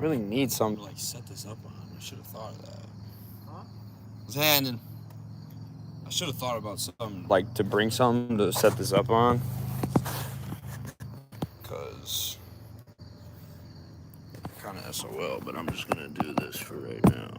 really need something to like set this up on. I should have thought of that. Huh? I should have thought about something like to bring something to set this up on. Cause kind of SOL, but I'm just gonna do this for right now.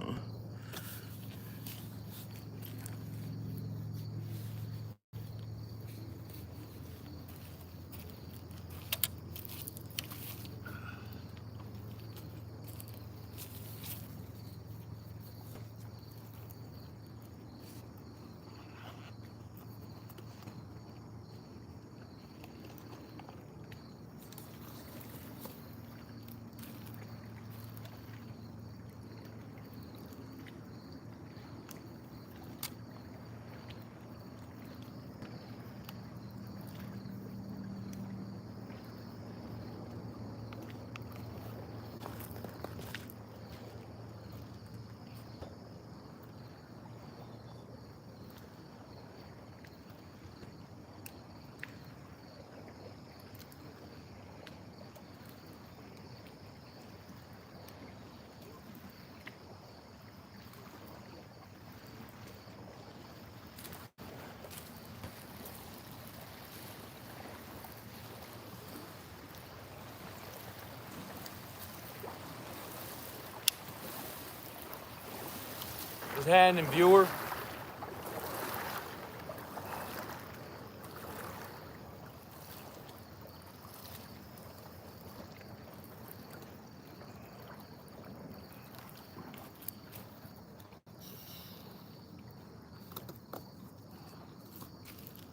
What's happening, viewer?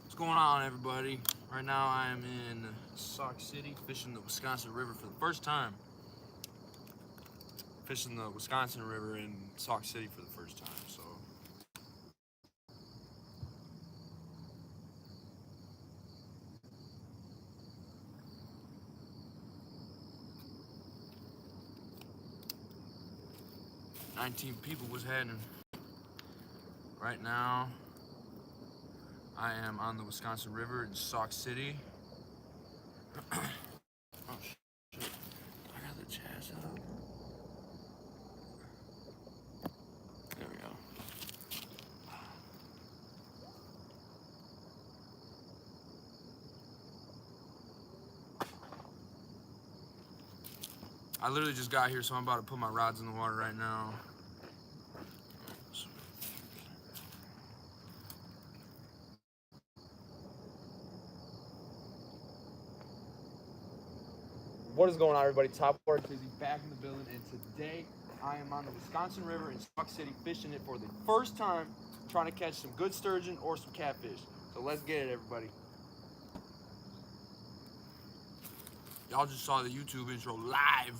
What's going on, everybody? Right now I am in Sauk City fishing the Wisconsin River for the first time. Fishing the Wisconsin River in Sauk City for the first time, so. "19 people was happening." Right now, I am on the Wisconsin River in Sauk City. Oh shit! I got the jazz up. There we go. I literally just got here, so I'm about to put my rods in the water right now. What is going on, everybody? Top Water Tizzy back in the building, and today I am on the Wisconsin River in Sauk City fishing it for the first time, trying to catch some good sturgeon or some catfish. So let's get it, everybody. Y'all just saw the YouTube intro live.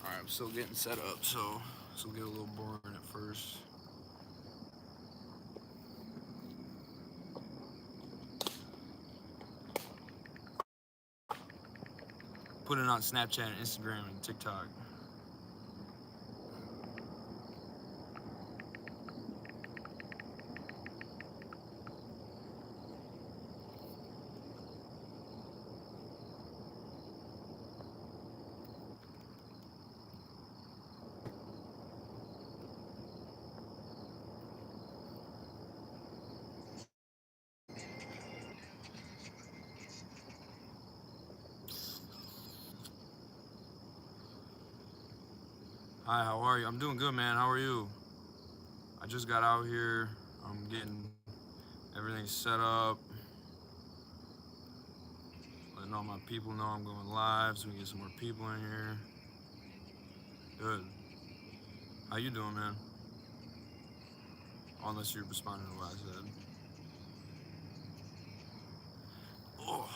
Alright, I'm still getting set up, so this will get a little boring at first. Put it on Snapchat and Instagram and TikTok. Hi, how are you? I'm doing good, man. How are you? I just got out here. I'm getting everything set up. Letting all my people know I'm going live so we can get some more people in here. Good. How you doing, man? Unless you're responding to what I said. Oh.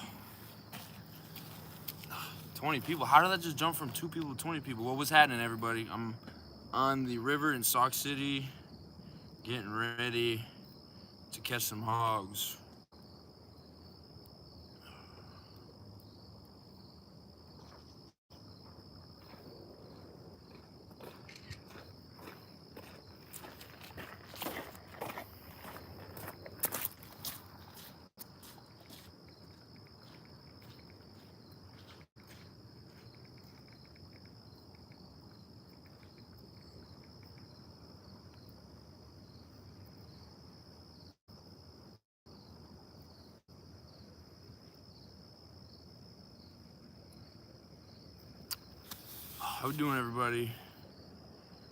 20 people. How did that just jump from 2 people to 20 people? What was happening, everybody? I'm on the river in Sauk City, getting ready to catch some hogs. How we doing, everybody?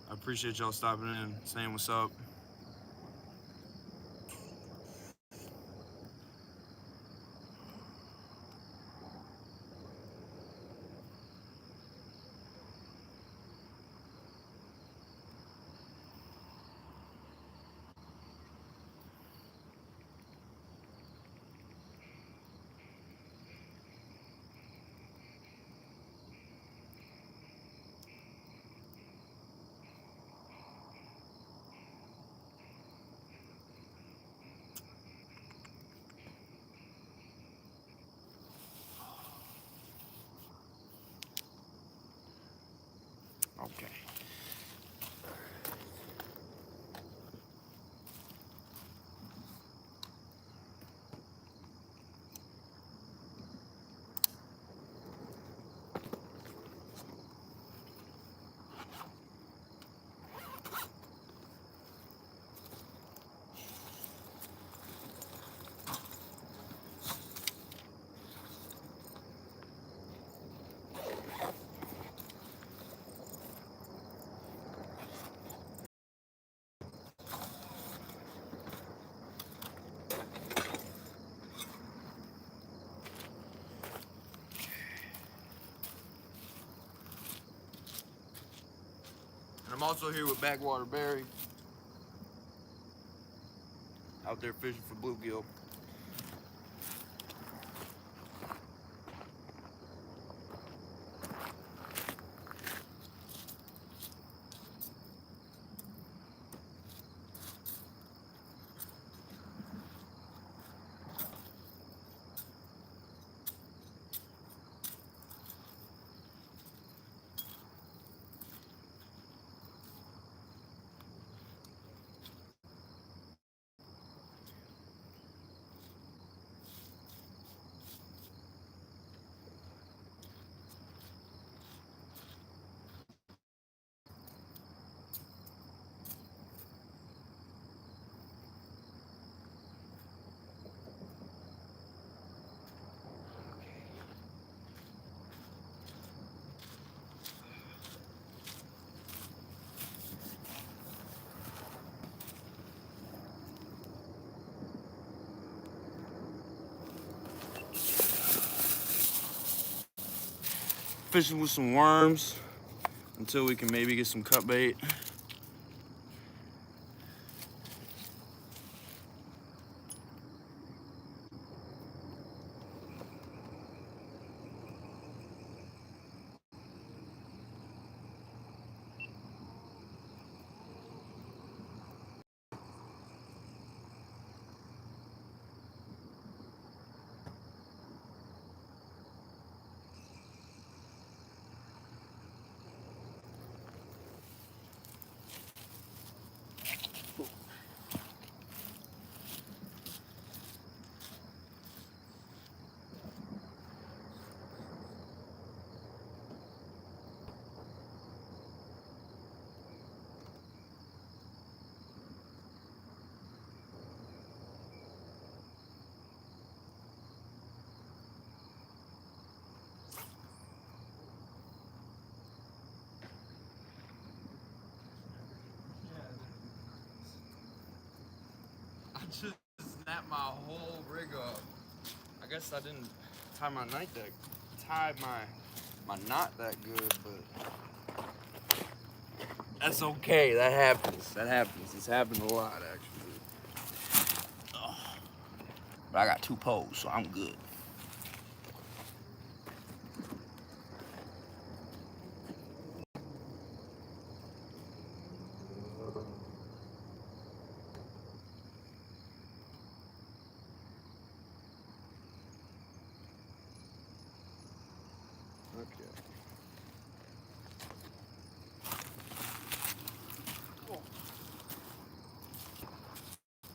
I appreciate y'all stopping in, saying what's up. Okay. And I'm also here with Backwater Barry, out there fishing for bluegill. Fishing with some worms until we can maybe get some cut bait. I just snapped my whole rig up. I guess I didn't tie my knot that good, but That's okay. That happens. That happens. It's happened a lot, actually. Oh. But I got 2 poles, so I'm good. Okay.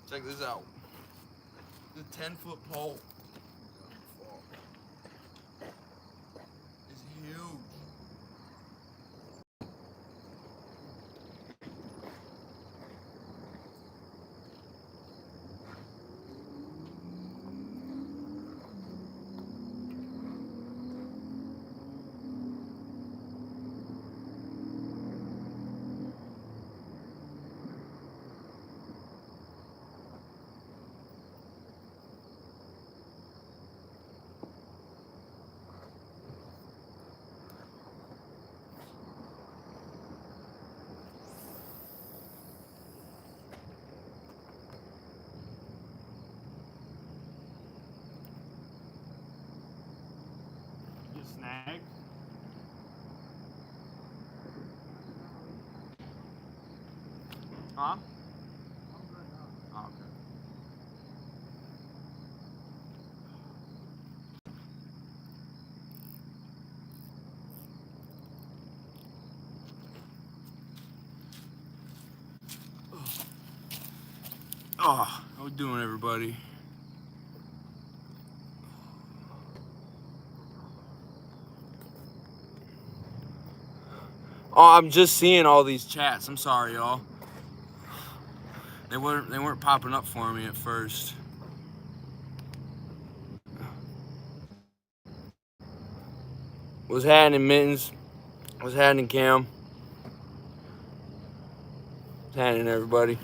Check this out. The 10-foot pole. It's huge. Snag. Huh? Oh, okay. Oh, how we doing, everybody? Oh, I'm just seeing all these chats. I'm sorry, y'all. They weren't popping up for me at first. What's happening, Mittens? What's happening, Cam? What's happening, everybody?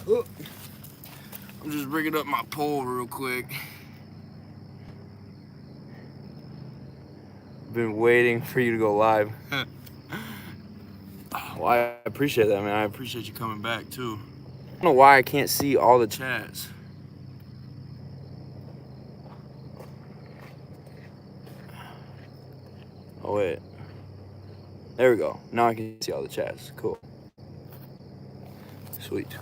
I'm just bringing up my pole real quick. Been waiting for you to go live. Well, I appreciate that, man. I appreciate you coming back, too. I don't know why I can't see all the chats. Oh, wait. There we go. Now I can see all the chats. Cool. Sweet.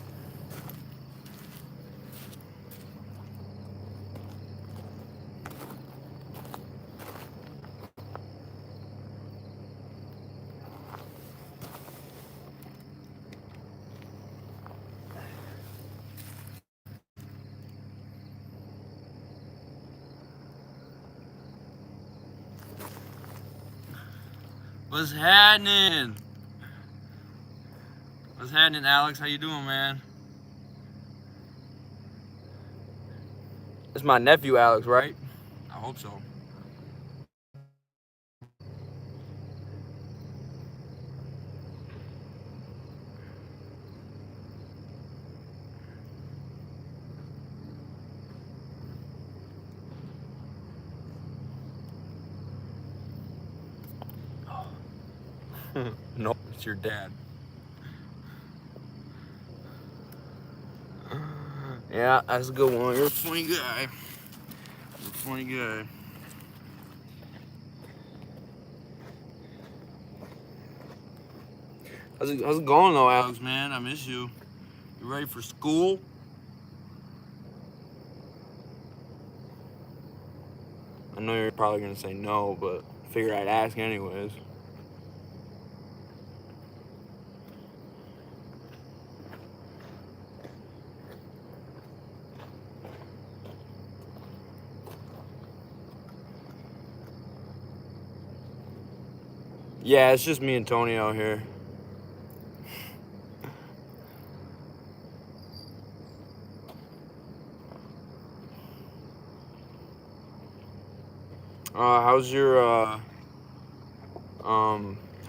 What's happening? What's happening, Alex? How you doing, man? It's my nephew, Alex, right? I hope so. No, it's your dad. Yeah, that's a good one. You're a funny guy. You're a funny guy. How's it going though, Alex, man? I miss you. You ready for school? I know you're probably gonna say no, but figure I'd ask anyways. Yeah, it's just me and Tony out here. How's your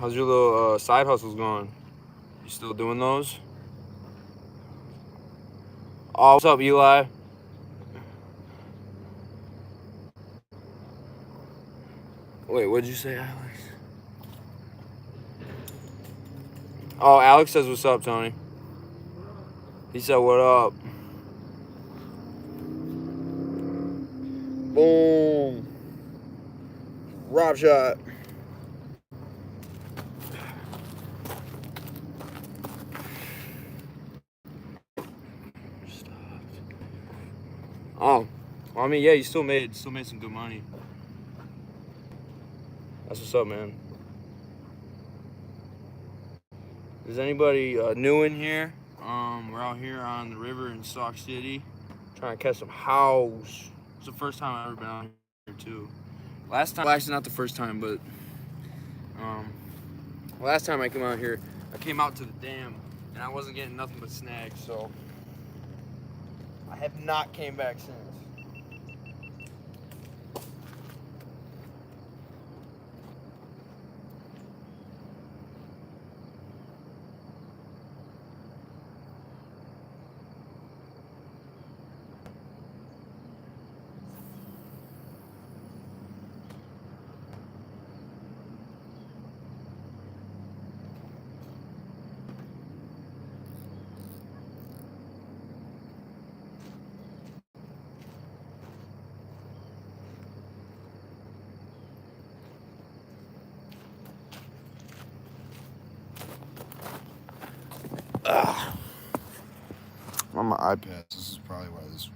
little side hustles going? You still doing those? Oh, what's up, Eli? Wait, what'd you say, Alex? Oh, Alex says what's up, Tony. He said what up. Boom. Rob shot. Oh, well, I mean, yeah, you still made some good money. That's what's up, man. Is anybody new in here? We're out here on the river in Sauk City, trying to catch some house. It's the first time I've ever been out here too. Last time, well, actually not the first time, but last time I came out here, I came out to the dam and I wasn't getting nothing but snags, so I have not came back since. I'm on my iPad. This is probably why this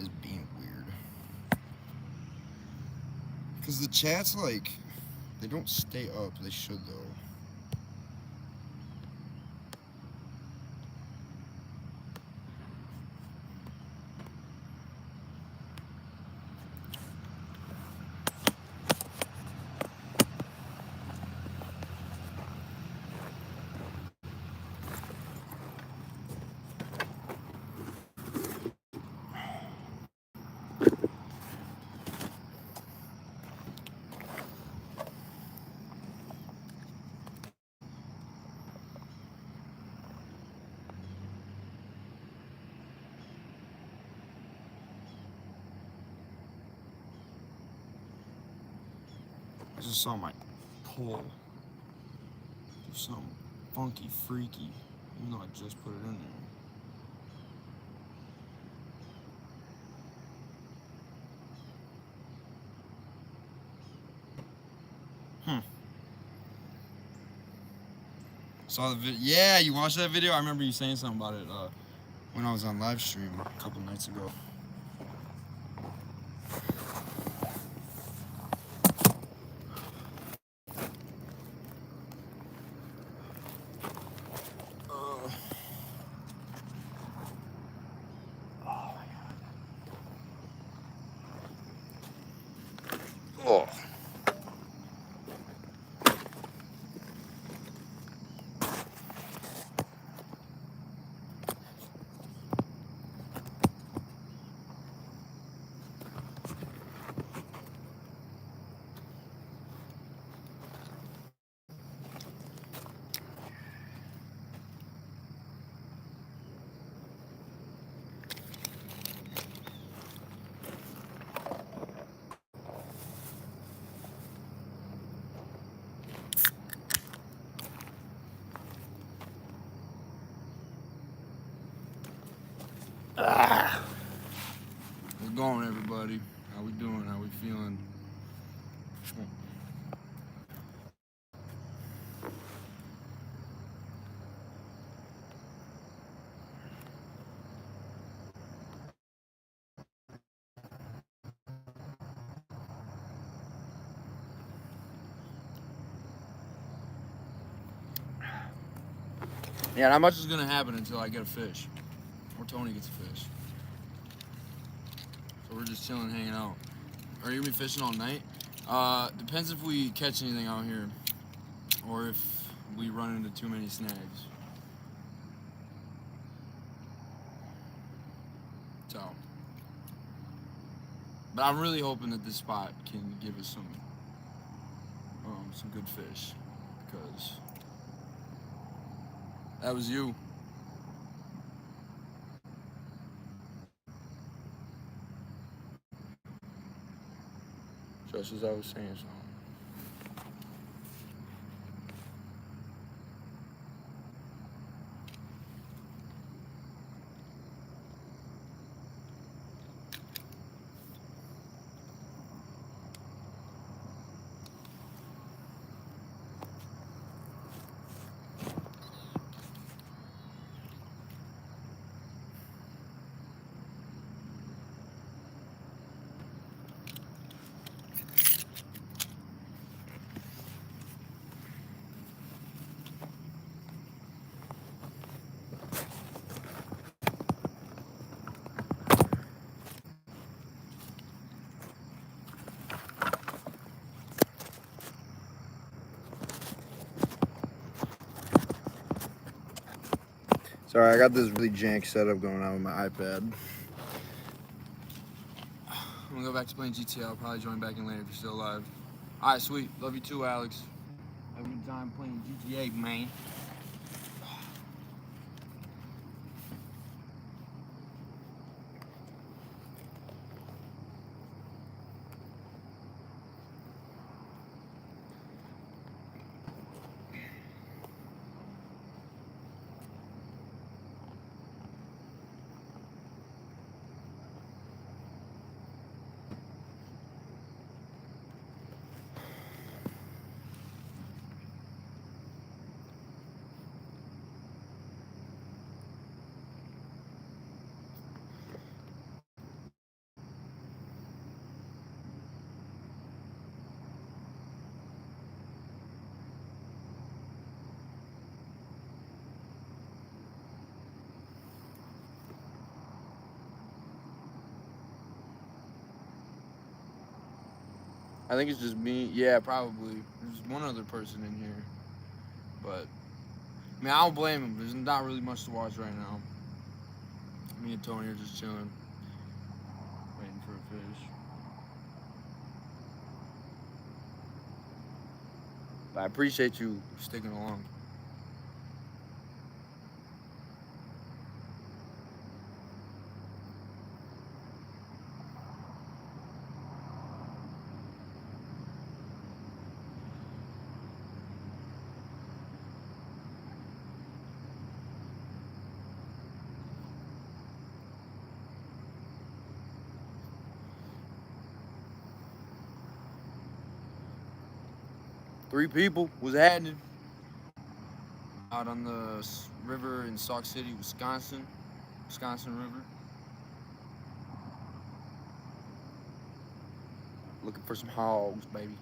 is being weird. Because the chats, like, they don't stay up. They should, though. I just saw my pull. Do something funky, freaky, even though I just put it in there. Saw the video. Yeah, you watched that video? I remember you saying something about it when I was on live stream a couple nights ago. Oh. it going, everybody? How we doing? How we feeling? Yeah, not much is gonna happen until I get a fish, or Tony gets a fish. So we're just chilling, hanging out. Are you gonna be fishing all night? Depends if we catch anything out here, or if we run into too many snags. So, but I'm really hoping that this spot can give us some good fish, because that was you. Just as I was saying something. Sorry, I got this really jank setup going on with my iPad. I'm gonna go back to playing GTA. I'll probably join back in later if you're still alive. Alright, sweet. Love you too, Alex. Have a good time playing GTA, man. I think it's just me. Yeah, probably. There's one other person in here. But, I mean, I don't blame him. There's not really much to watch right now. Me and Tony are just chilling, waiting for a fish. But I appreciate you sticking along. Three people was happening out on the river in Sauk City, Wisconsin River. Looking for some hogs, baby.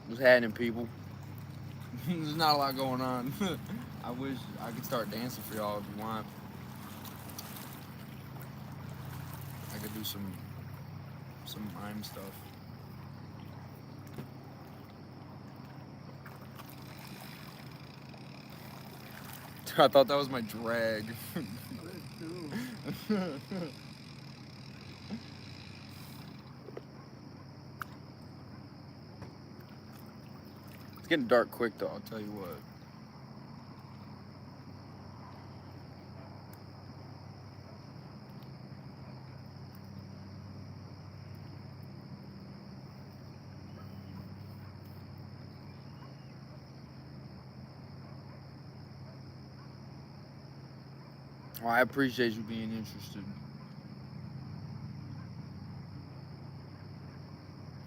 What's happening, people? There's not a lot going on. I wish I could start dancing for y'all if you want. I could do some mime stuff. I thought that was my drag. It's getting dark quick though, I'll tell you what. Well, I appreciate you being interested.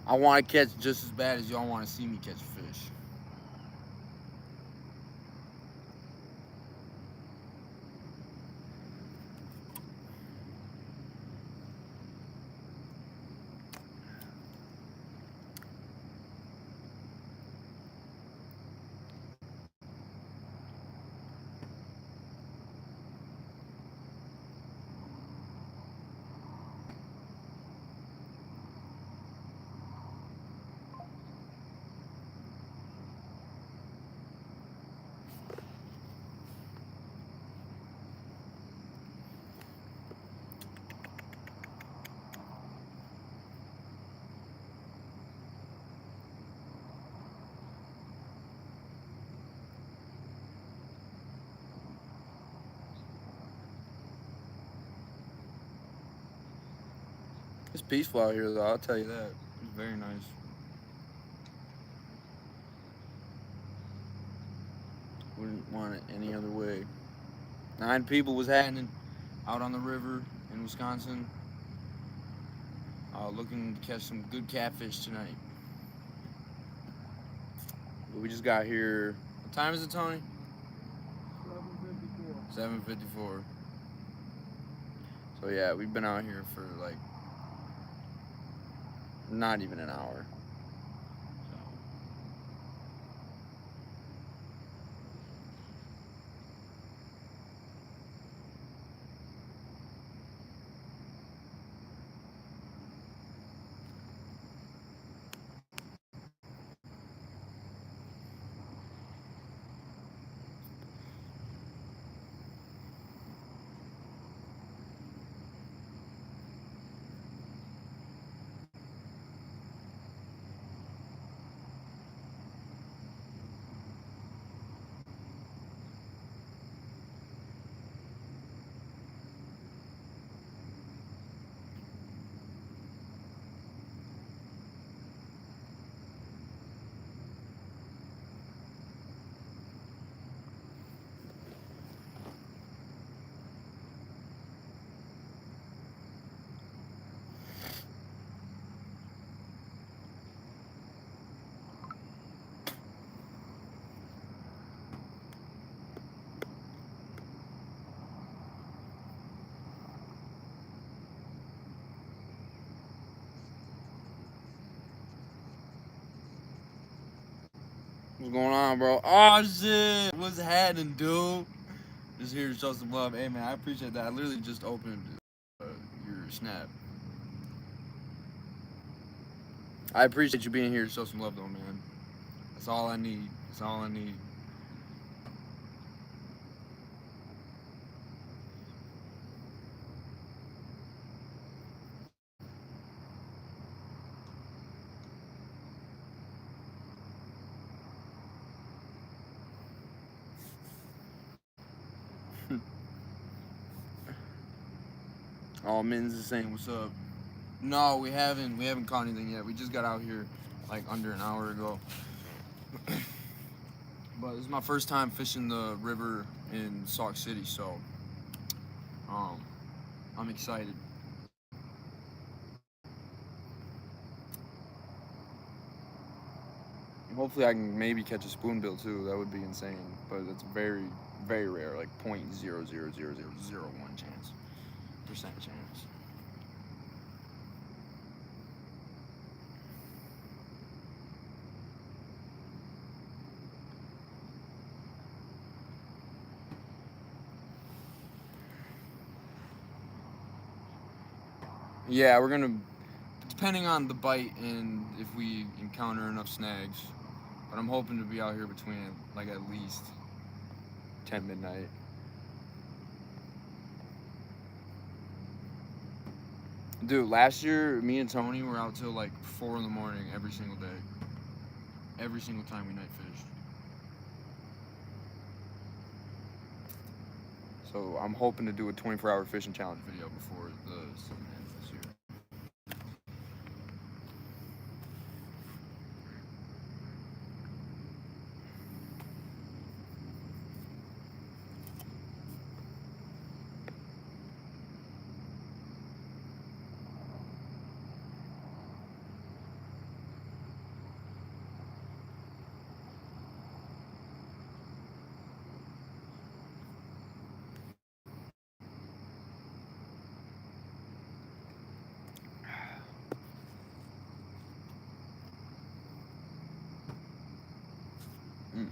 I want to catch just as bad as y'all want to see me catch fish. It's peaceful out here, though. I'll tell you that. It's very nice. Wouldn't want it any other way. 9 people was happening out on the river in Wisconsin. Looking to catch some good catfish tonight. But we just got here. What time is it, Tony? 7:54. 7:54. So yeah, we've been out here for like not even an hour. What's going on, bro? Oh shit! What's happening, dude? Just here to show some love. Hey man, I appreciate that. I literally just opened your snap. I appreciate you being here to show some love, though, man. That's all I need. That's all I need. All men's is saying what's up. No, we haven't caught anything yet. We just got out here like under an hour ago. But this is my first time fishing the river in Sauk City, so I'm excited. Hopefully I can maybe catch a spoonbill too. That would be insane, but it's very, very rare, like 0.00001 percent chance. Yeah, we're gonna, depending on the bite and if we encounter enough snags. But I'm hoping to be out here between like at least 10 midnight. Dude, last year me and Tony were out till like 4 in the morning every single day. Every single time we night fished. So I'm hoping to do a 24-hour fishing challenge video before the season ends this year. Mm.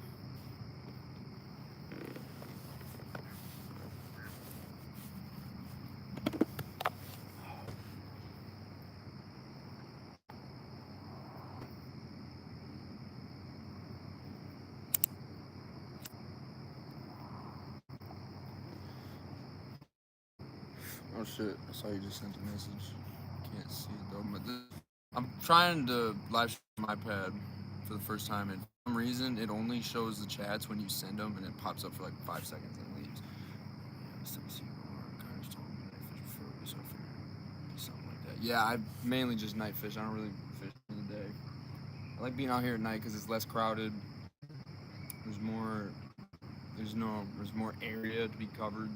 Oh shit, I saw you just sent a message. Can't see it though, but I'm trying to live stream my iPad for the first time, and for some reason it only shows the chats when you send them, and it pops up for like 5 seconds and leaves. Something like that. Yeah, I mainly just night fish. I don't really fish in the day. I like being out here at night because it's less crowded. There's more area to be covered.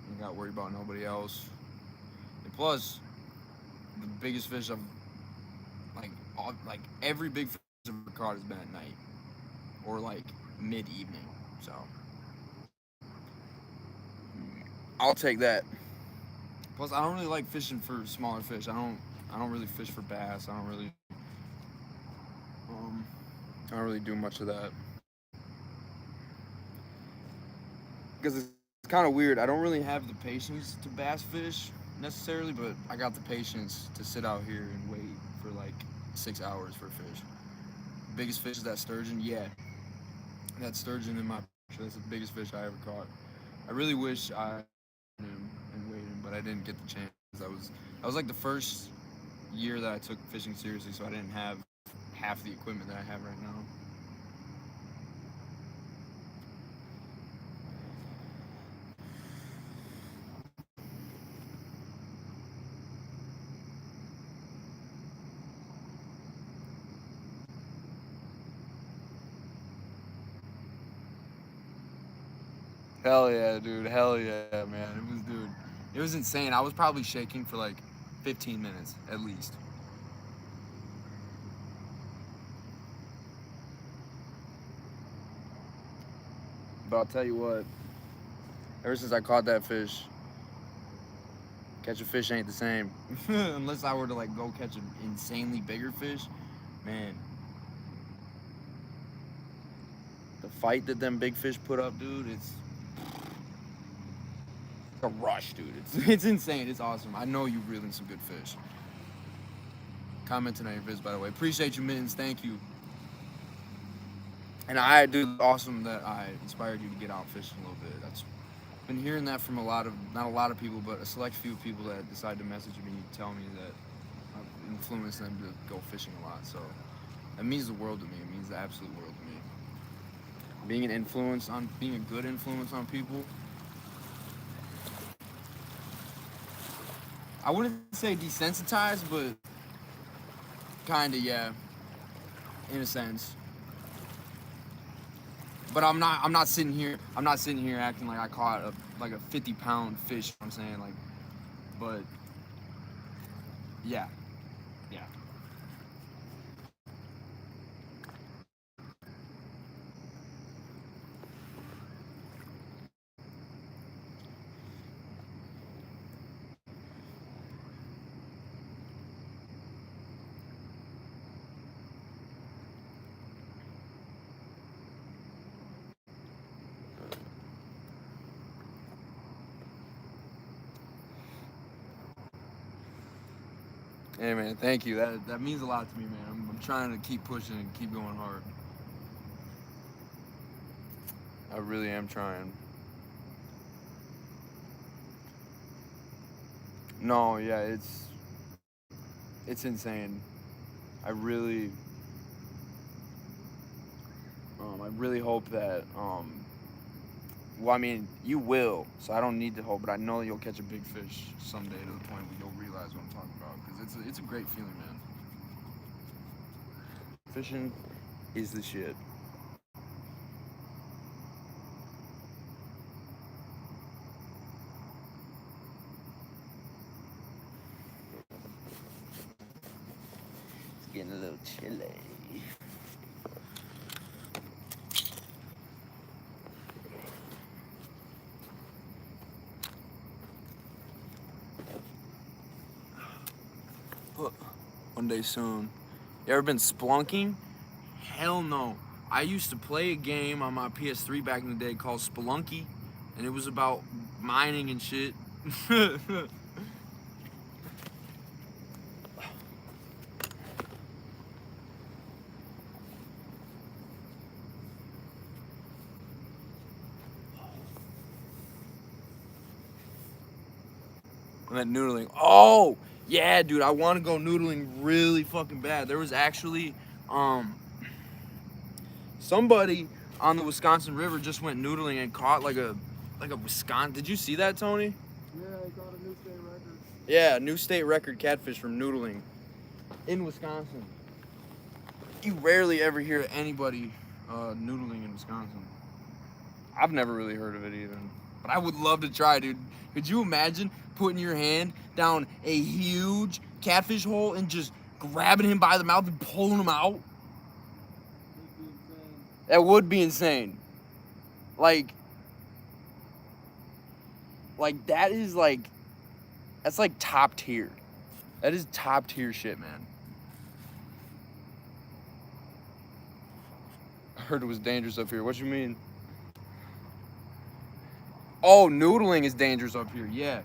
You got to worry about nobody else. And plus, the biggest fish I've like every big fish I've ever caught has been at night or like mid-evening. So I'll take that. Plus, I don't really like fishing for smaller fish. I don't really fish for bass. I don't really do much of that. Because it's kind of weird. I don't really have the patience to bass fish necessarily, but I got the patience to sit out here and wait for like 6 hours for a fish. Biggest fish is that sturgeon. Yeah, that sturgeon in my picture. That's the biggest fish I ever caught. I really wish I knew and waited, but I didn't get the chance. I was like the first year that I took fishing seriously, so I didn't have half the equipment that I have right now. Hell yeah, dude. Hell yeah, man. It was insane. I was probably shaking for like 15 minutes at least. But I'll tell you what, ever since I caught that fish, catching fish ain't the same. Unless I were to like go catch an insanely bigger fish, man. The fight that them big fish put up, dude, it's a rush, dude. It's insane. It's awesome. I know you reeling some good fish. Commenting on your vids, by the way. Appreciate you, Mittens. Thank you. And I do awesome that I inspired you to get out fishing a little bit. That's been hearing that from not a lot of people, but a select few people that decide to message me and tell me that I've influenced them to go fishing a lot. So that means the world to me. It means the absolute world to me. Being a good influence on people. I wouldn't say desensitized, but kinda, yeah, in a sense. But I'm not sitting here acting like I caught a 50-pound fish, you know what I'm saying? Like, but yeah. Yeah. Hey man, thank you. That means a lot to me, man. I'm trying to keep pushing and keep going hard. I really am trying. No, yeah, it's insane. I really hope that well, I mean, you will, so I don't need to hope, but I know you'll catch a big fish someday to the point where you'll realize what I'm talking about, because it's a great feeling, man. Fishing is the shit. It's getting a little chilly. One day soon. You ever been splunking? Hell no. I used to play a game on my PS3 back in the day called Spelunky, and it was about mining and shit. I meant noodling. Oh, yeah, dude, I want to go noodling really fucking bad. There was actually, somebody on the Wisconsin River just went noodling and caught like a Wisconsin. Did you see that, Tony? Yeah, I got a new state record. Yeah, new state record catfish from noodling in Wisconsin. You rarely ever hear anybody noodling in Wisconsin. I've never really heard of it either. But I would love to try, dude. Could you imagine putting your hand down a huge catfish hole and just grabbing him by the mouth and pulling him out? It'd be insane. That would be insane. Like that is like, that's like top tier. That is top tier shit, man. I heard it was dangerous up here. What you mean? Oh, noodling is dangerous up here. Yeah.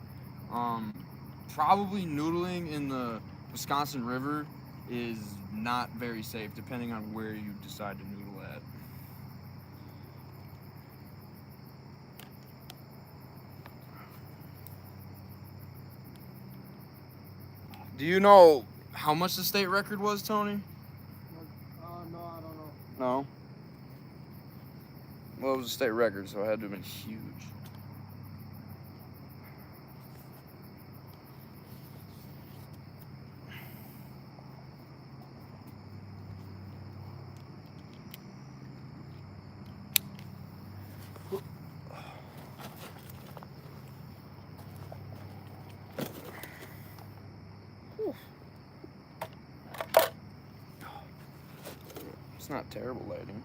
Probably noodling in the Wisconsin River is not very safe, depending on where you decide to noodle at. Do you know how much the state record was, Tony? No, I don't know. No. Well, it was a state record, so it had to have been huge. It's not terrible lighting.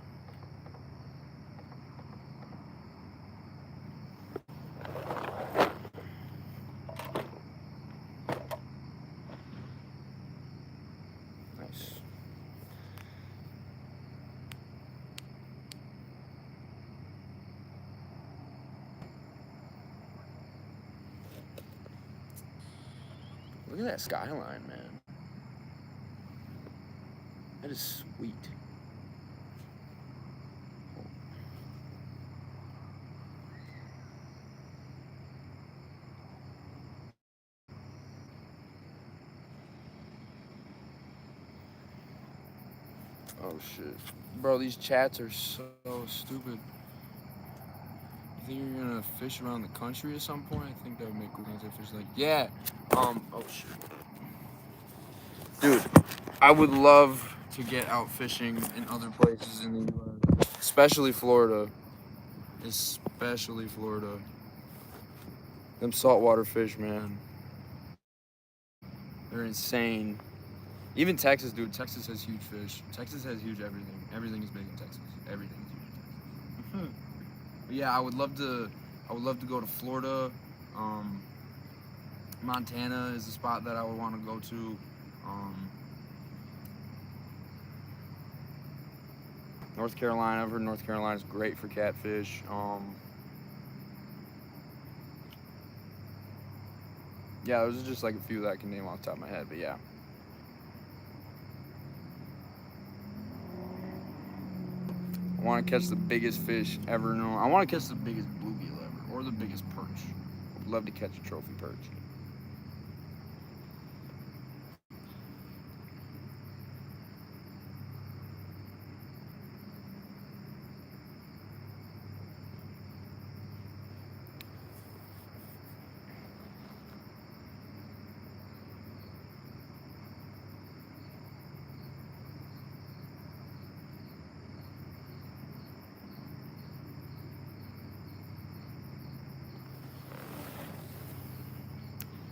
Nice. Look at that skyline, man. That is sweet. Oh shit. Bro, these chats are so stupid. You think you're gonna fish around the country at some point? I think that would make cool things like fish like, yeah. Oh shit. Dude, I would love to get out fishing in other places in the US. Especially Florida. Especially Florida. Them saltwater fish, man. They're insane. Even Texas, dude. Texas has huge fish. Texas has huge everything. Everything is big in Texas. Everything is huge in Texas. But yeah, I would love to go to Florida. Montana is a spot that I would want to go to. North Carolina. I've heard North Carolina is great for catfish. Yeah, those are just like a few that I can name off the top of my head. But yeah, I want to catch the biggest fish ever known. I want to catch the biggest bluegill ever, or the biggest perch. I'd love to catch a trophy perch.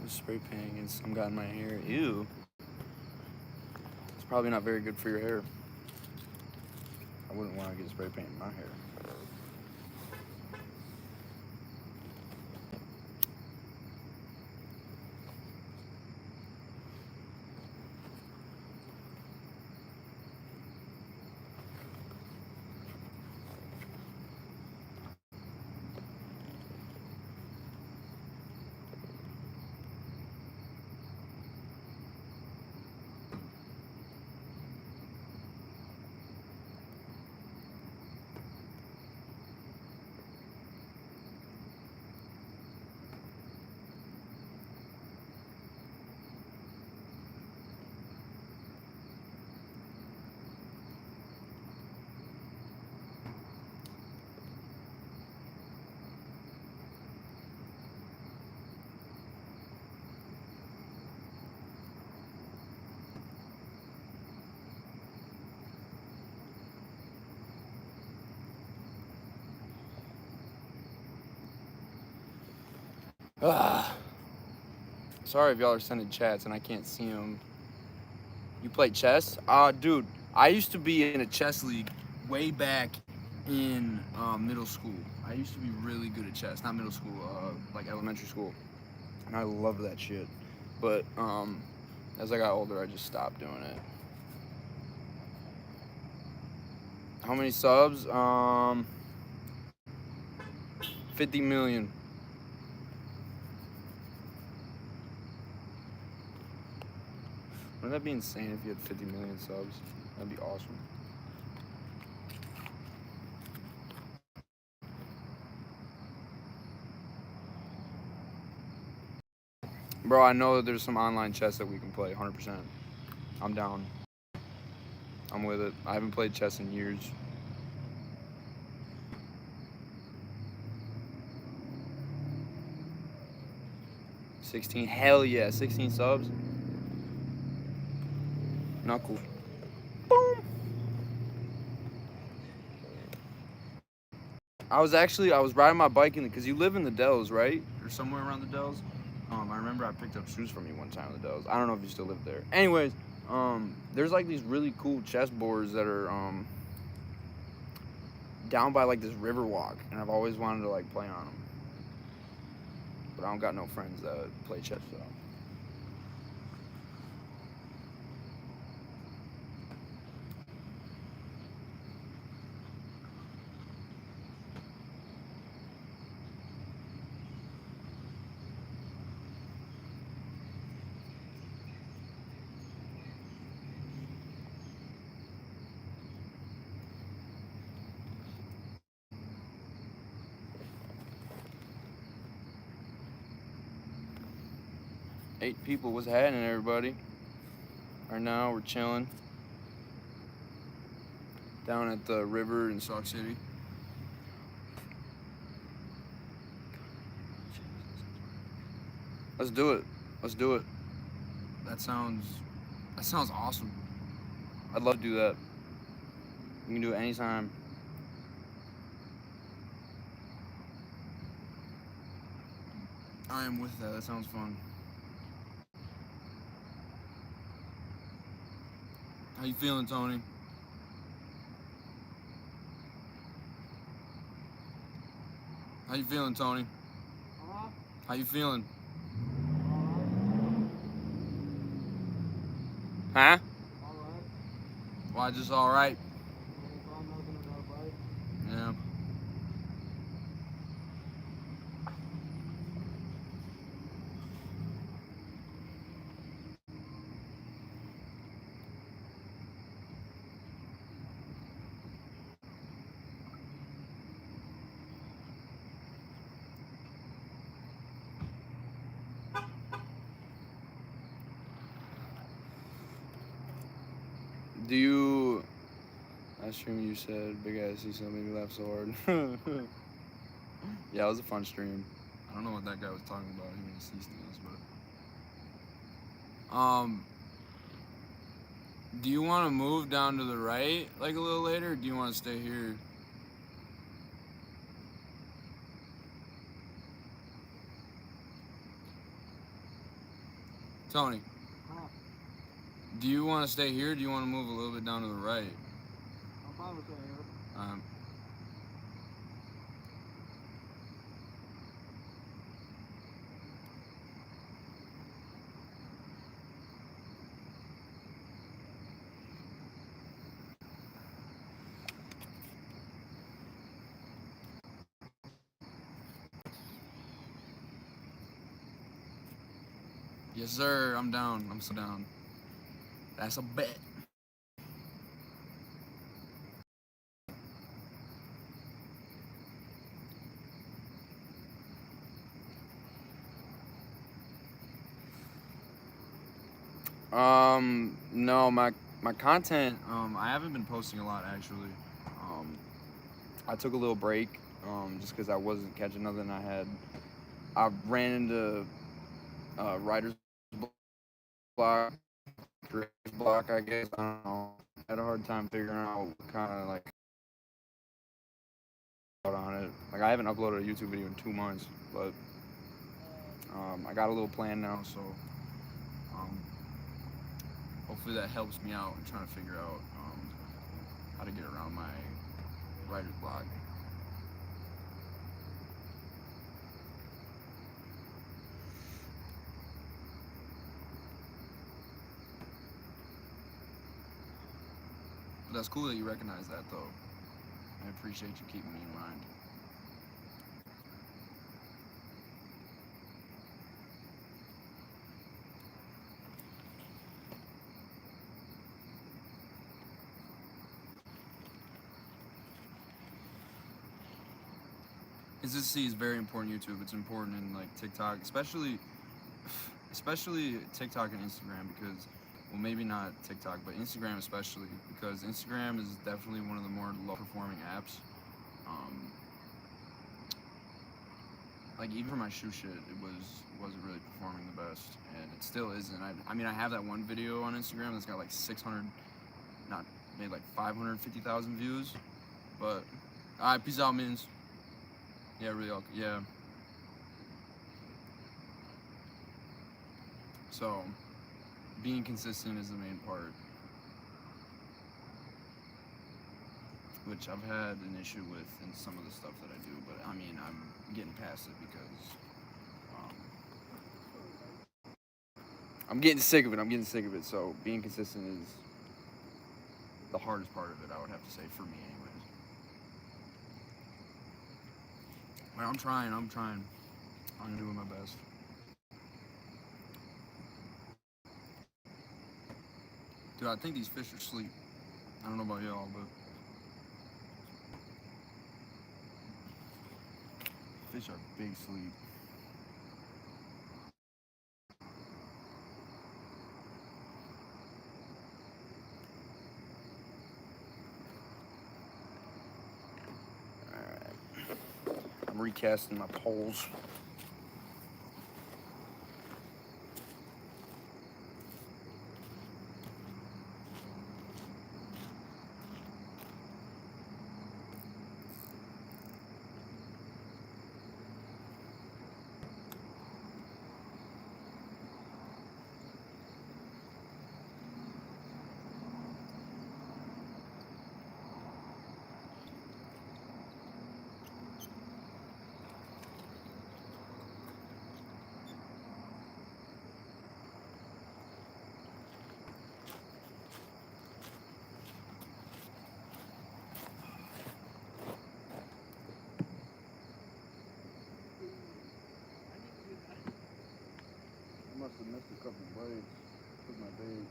Spray painting and some got in my hair. Ew. It's probably not very good for your hair. I wouldn't want to get spray paint in my hair. Ah. Sorry if y'all are sending chats and I can't see them. You play chess? Dude, I used to be in a chess league way back in middle school. I used to be really good at chess. Not middle school, like elementary school. And I loved that shit. But as I got older, I just stopped doing it. How many subs? 50 million. Wouldn't that be insane if you had 50 million subs? That'd be awesome. Bro, I know that there's some online chess that we can play, 100%. I'm down. I'm with it. I haven't played chess in years. $16, hell yeah, 16 subs. Not cool. Boom. I was riding my bike because you live in the Dells, right? Or somewhere around the Dells. I remember I picked up shoes from you one time in the Dells. I don't know if you still live there. Anyways, there's like these really cool chess boards that are down by like this river walk, and I've always wanted to like play on them. But I don't got no friends that play chess though. Eight people, what's happening, everybody? Right now, we're chilling down at the river in Sauk City. Let's do it. Let's do it. That sounds awesome. I'd love to do that. We can do it anytime. I am with that. That sounds fun. How you feeling, Tony? How you feeling, Tony? How you feeling? Huh? Why just all right? Yeah. Do you... Last stream you said, big ass see something made me laugh so hard. Yeah, it was a fun stream. I don't know what that guy was talking about. He made sea snails, but... Do you want to move down to the right, like, a little later, or do you want to stay here? Tony, Huh. do you want to stay here, or do you want to move a little bit down to the right? I'm fine with staying here. Yes, sir. I'm down. I'm so down. That's a bet. No, my content, I haven't been posting a lot, actually. I took a little break, just because I wasn't catching nothing. I ran into writer's block, creative block, I guess. I don't know. I had a hard time figuring out kind of like out on it. Like, I haven't uploaded a YouTube video in 2 months, but I got a little plan now, so hopefully that helps me out in trying to figure out how to get around my writer's block. But that's cool that you recognize that, though. I appreciate you keeping me in mind. Consistency is very important YouTube. It's important in like TikTok, especially TikTok and Instagram, because, well, maybe not TikTok, but Instagram especially, because Instagram is definitely one of the more low performing apps. Like, even for my shoe shit, it wasn't really performing the best, and it still isn't. I mean, I have that one video on Instagram that's got like 600, not maybe like 550,000 views, but alright, peace out, mins. Yeah, really, yeah. So, being consistent is the main part, which I've had an issue with in some of the stuff that I do, but I mean, I'm getting past it because I'm getting sick of it. So being consistent is the hardest part of it, I would have to say, for me anyways. But I'm trying. I'm doing my best. Dude, I think these fish are asleep. I don't know about y'all, but fish are big sleep. Alright. I'm recasting my poles. I must have missed a couple bites with my bait.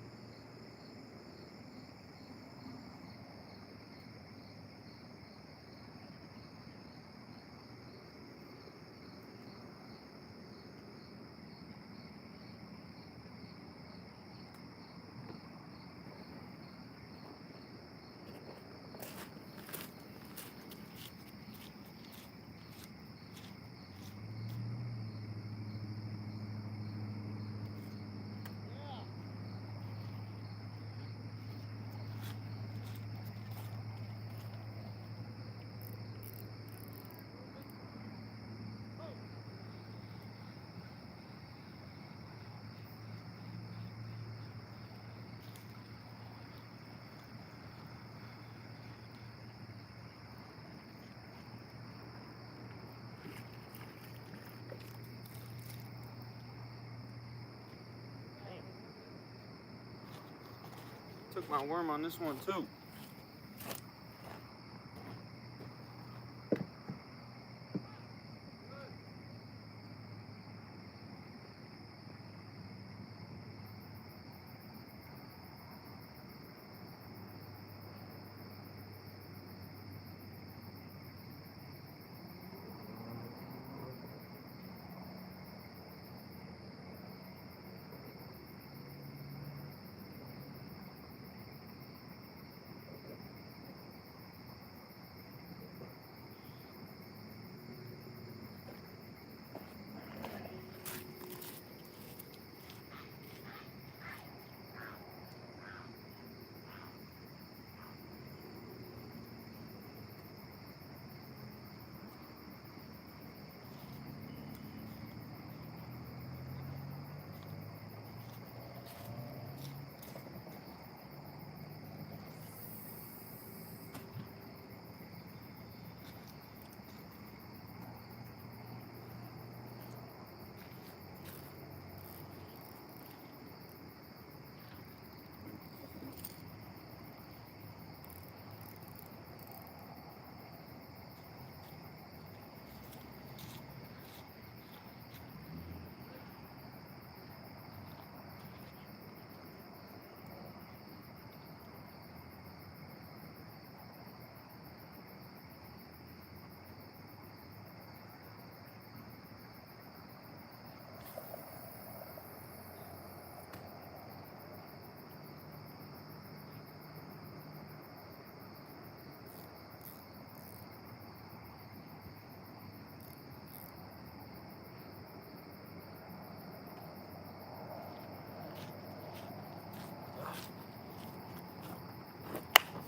took my worm on this one too.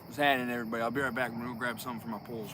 What's happening, everybody? I'll be right back. I'm gonna go grab something for my poles.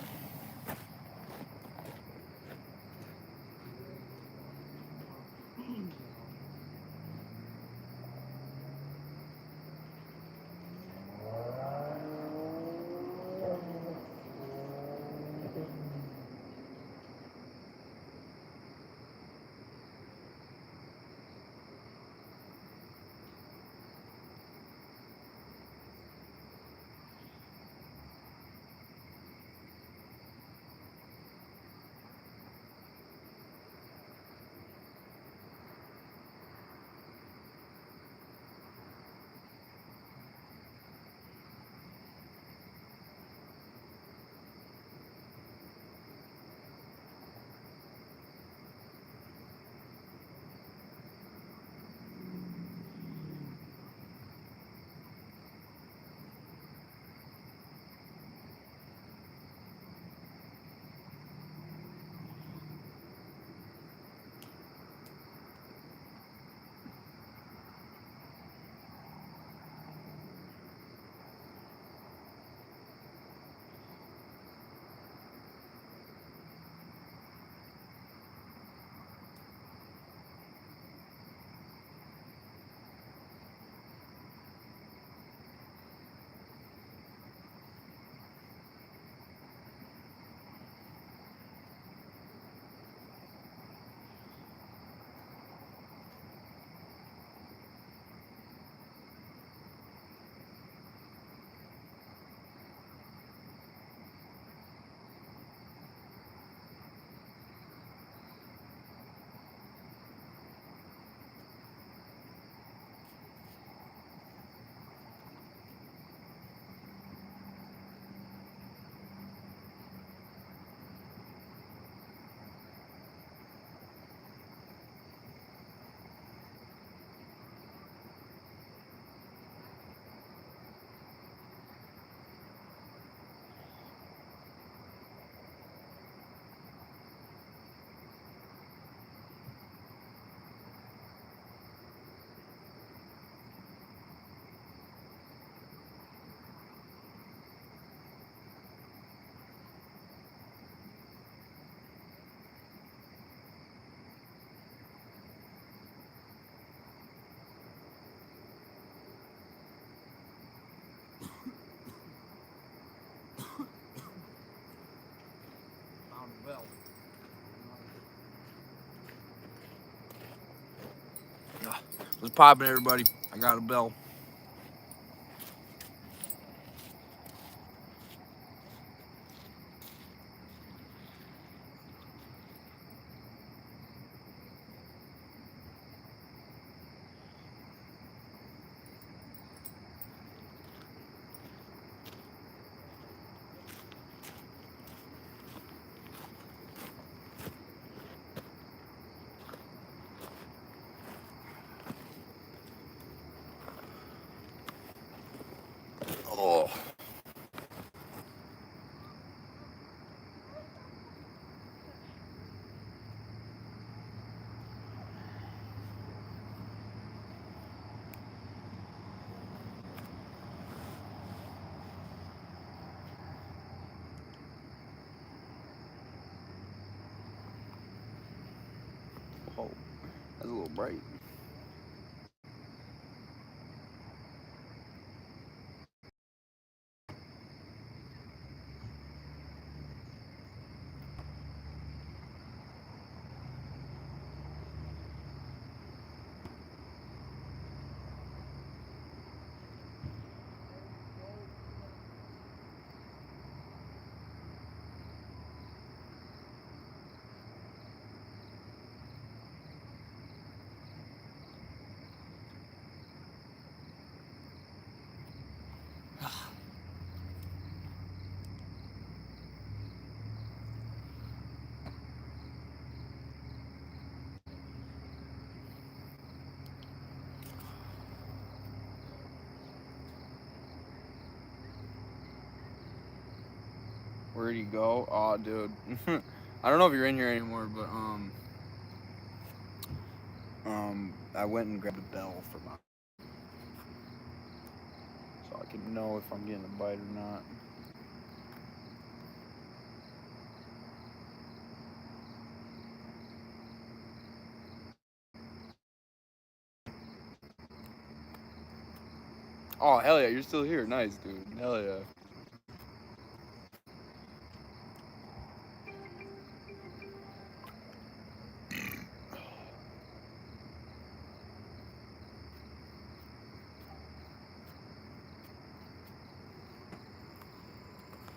What's poppin', everybody? I got a bell. a little bright. Where'd he go? Oh, dude. I don't know if you're in here anymore, but I went and grabbed a bell for my, so I can know if I'm getting a bite or not. Oh, hell yeah, you're still here. Nice, dude. Hell yeah.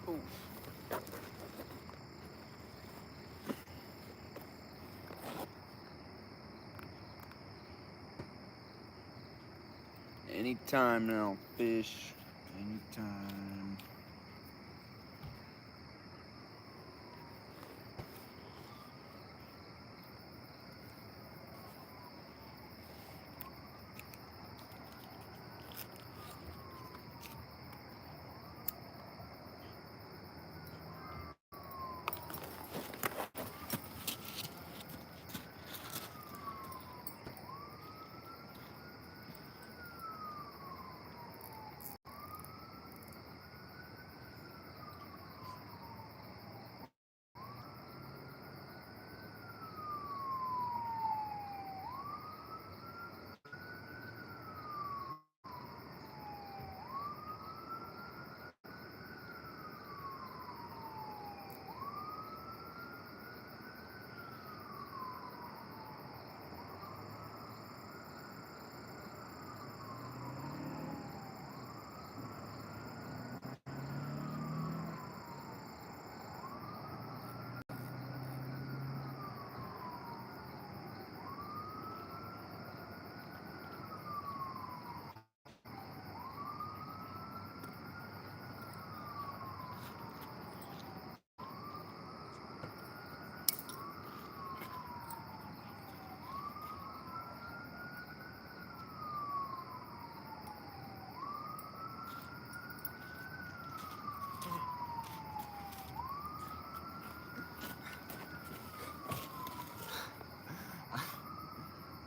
Oof. Anytime now, fish. Anytime.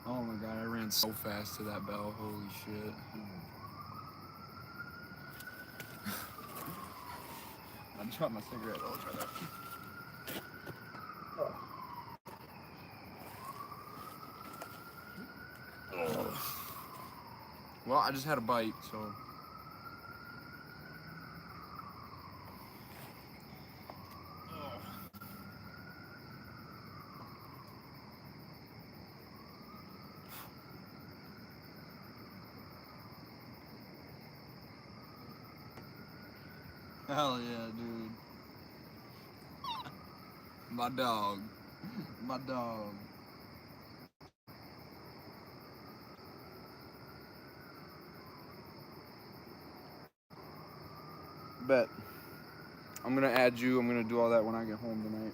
Oh my god, I ran so fast to that bell. Holy shit. I dropped my cigarette. I'll try that. Oh. Well, I just had a bite, so. Hell yeah, dude. My dog. My dog. Bet. I'm gonna add you. I'm gonna do all that when I get home tonight.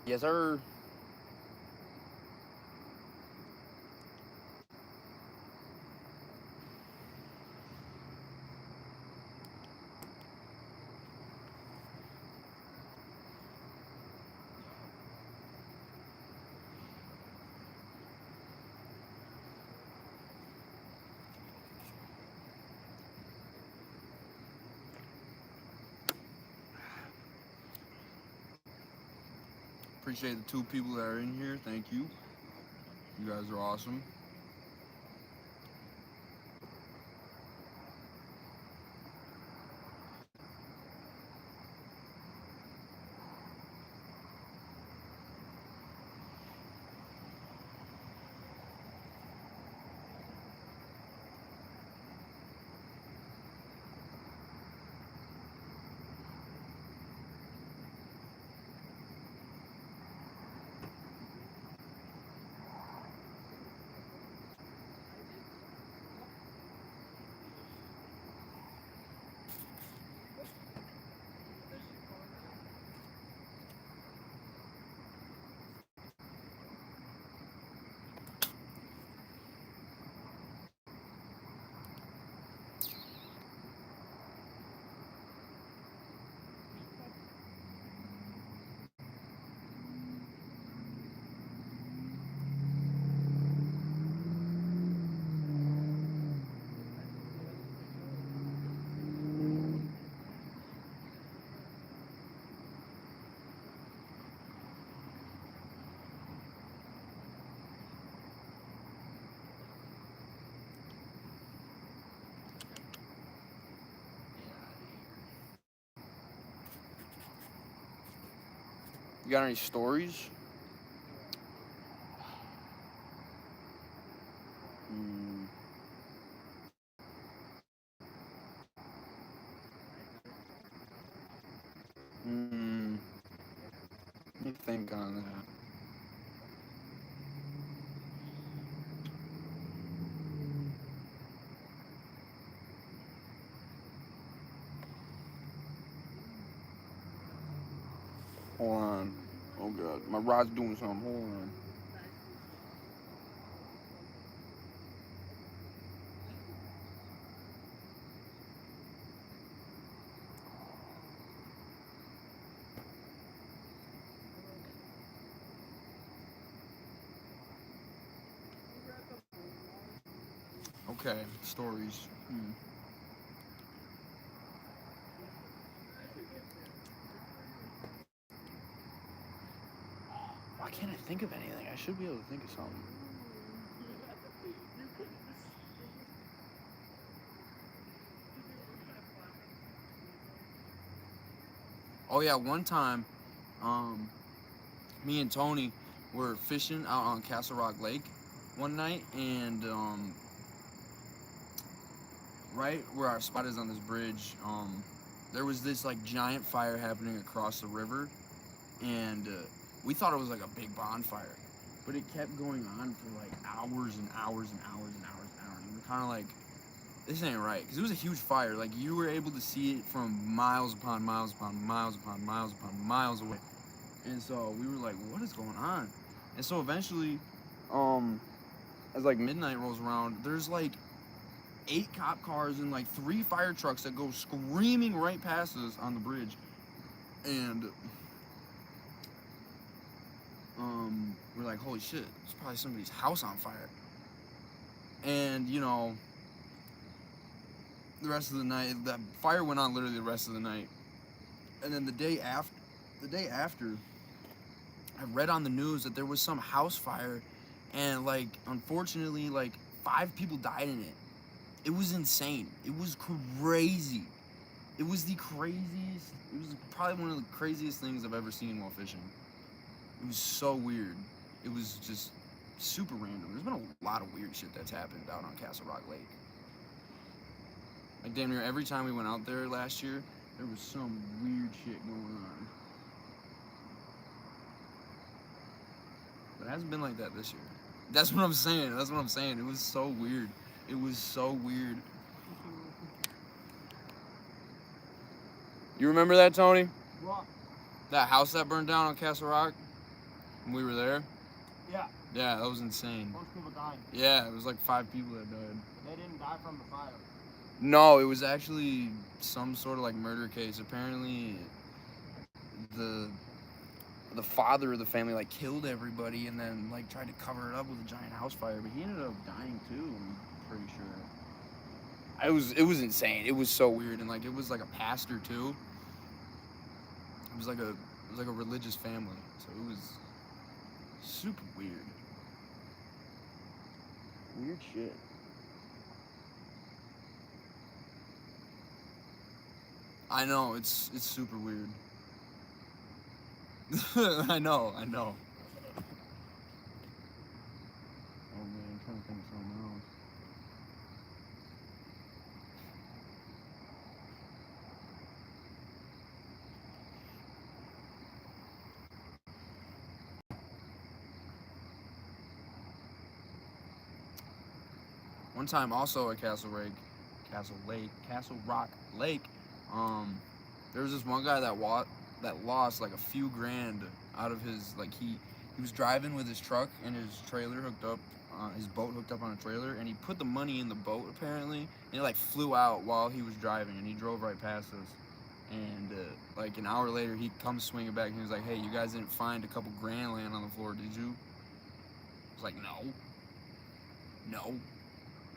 Yes, sir. Appreciate the 2 people that are in here. Thank you. You guys are awesome. You got any stories? Let me think on that. Hold on. Oh god, my rod's doing something. Hold on. Okay, stories. Why can't I think of anything? I should be able to think of something. Oh yeah, one time, me and Tony were fishing out on Castle Rock Lake one night, and right where our spot is on this bridge, there was this like giant fire happening across the river, and we thought it was like a big bonfire, but it kept going on for like hours and hours and hours and hours and hours. And we're kind of like, this ain't right, because it was a huge fire. Like, you were able to see it from miles upon miles upon miles upon miles upon miles away. And so we were like, what is going on? And so eventually, as like midnight rolls around, there's like 8 cop cars and like 3 fire trucks that go screaming right past us on the bridge. And we're like, holy shit, it's probably somebody's house on fire. And you know, the rest of the night, that fire went on literally the rest of the night. And then the day after, I read on the news that there was some house fire, and like, unfortunately, like 5 people died in it. It was insane. It was crazy. It was probably one of the craziest things I've ever seen while fishing. It was so weird. It was just super random. There's been a lot of weird shit that's happened out on Castle Rock Lake. Like, damn near every time we went out there last year, there was some weird shit going on. But it hasn't been like that this year. That's what I'm saying. It was so weird. It was so weird. You remember that, Tony? What? That house that burned down on Castle Rock? When we were there? Yeah. Yeah, that was insane. Most people died. Yeah, it was like 5 people that died. They didn't die from the fire. No, it was actually some sort of like murder case. Apparently, the father of the family like killed everybody and then like tried to cover it up with a giant house fire, but he ended up dying too. I'm pretty sure. It was insane. It was so weird, and like it was like a pastor too. It was like a religious family, so it was Super weird. Weird shit. I know, it's super weird. I know. Oh man, I'm trying to think of something else. One time also at Castle Rock Lake, there was this one guy that lost like a few grand out of his, like, he was driving with his truck and his trailer hooked up, his boat hooked up on a trailer, and he put the money in the boat apparently, and it like flew out while he was driving, and he drove right past us. And like an hour later, he comes swinging back, and he was like, "Hey, you guys didn't find a couple grand laying on the floor, did you?" I was like, "No."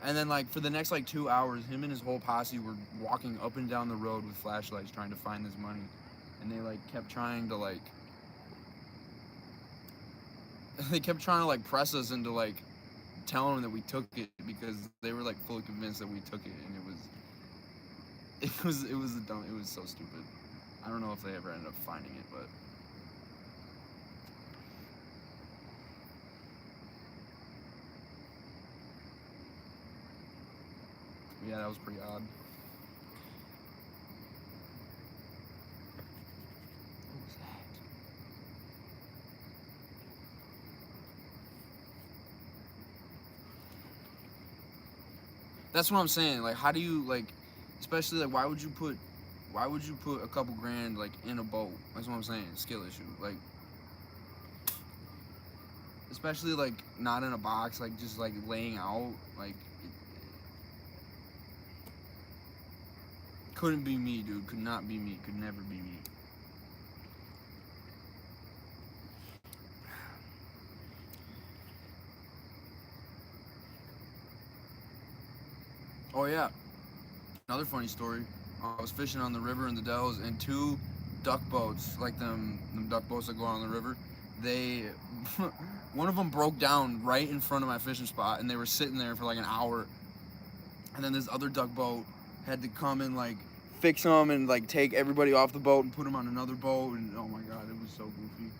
And then, like, for the next, like, 2 hours, him and his whole posse were walking up and down the road with flashlights trying to find this money. And they, like, kept trying to, like, press us into, like, telling them that we took it, because they were, like, fully convinced that we took it. And it was so stupid. I don't know if they ever ended up finding it, but... yeah, that was pretty odd. What was that? That's what I'm saying. Like, how do you, like, especially, like, why would you put a couple grand, like, in a boat? That's what I'm saying. Skill issue. Like, especially, like, not in a box, like, just, like, laying out. Like, couldn't be me, dude. Could not be me. Could never be me. Oh, yeah. Another funny story. I was fishing on the river in the Dells, and 2 duck boats, like them duck boats that go on the river, they... one of them broke down right in front of my fishing spot, and they were sitting there for like an hour. And then this other duck boat had to come and, like, fix them and, like, take everybody off the boat and put them on another boat, and oh my god, it was so goofy.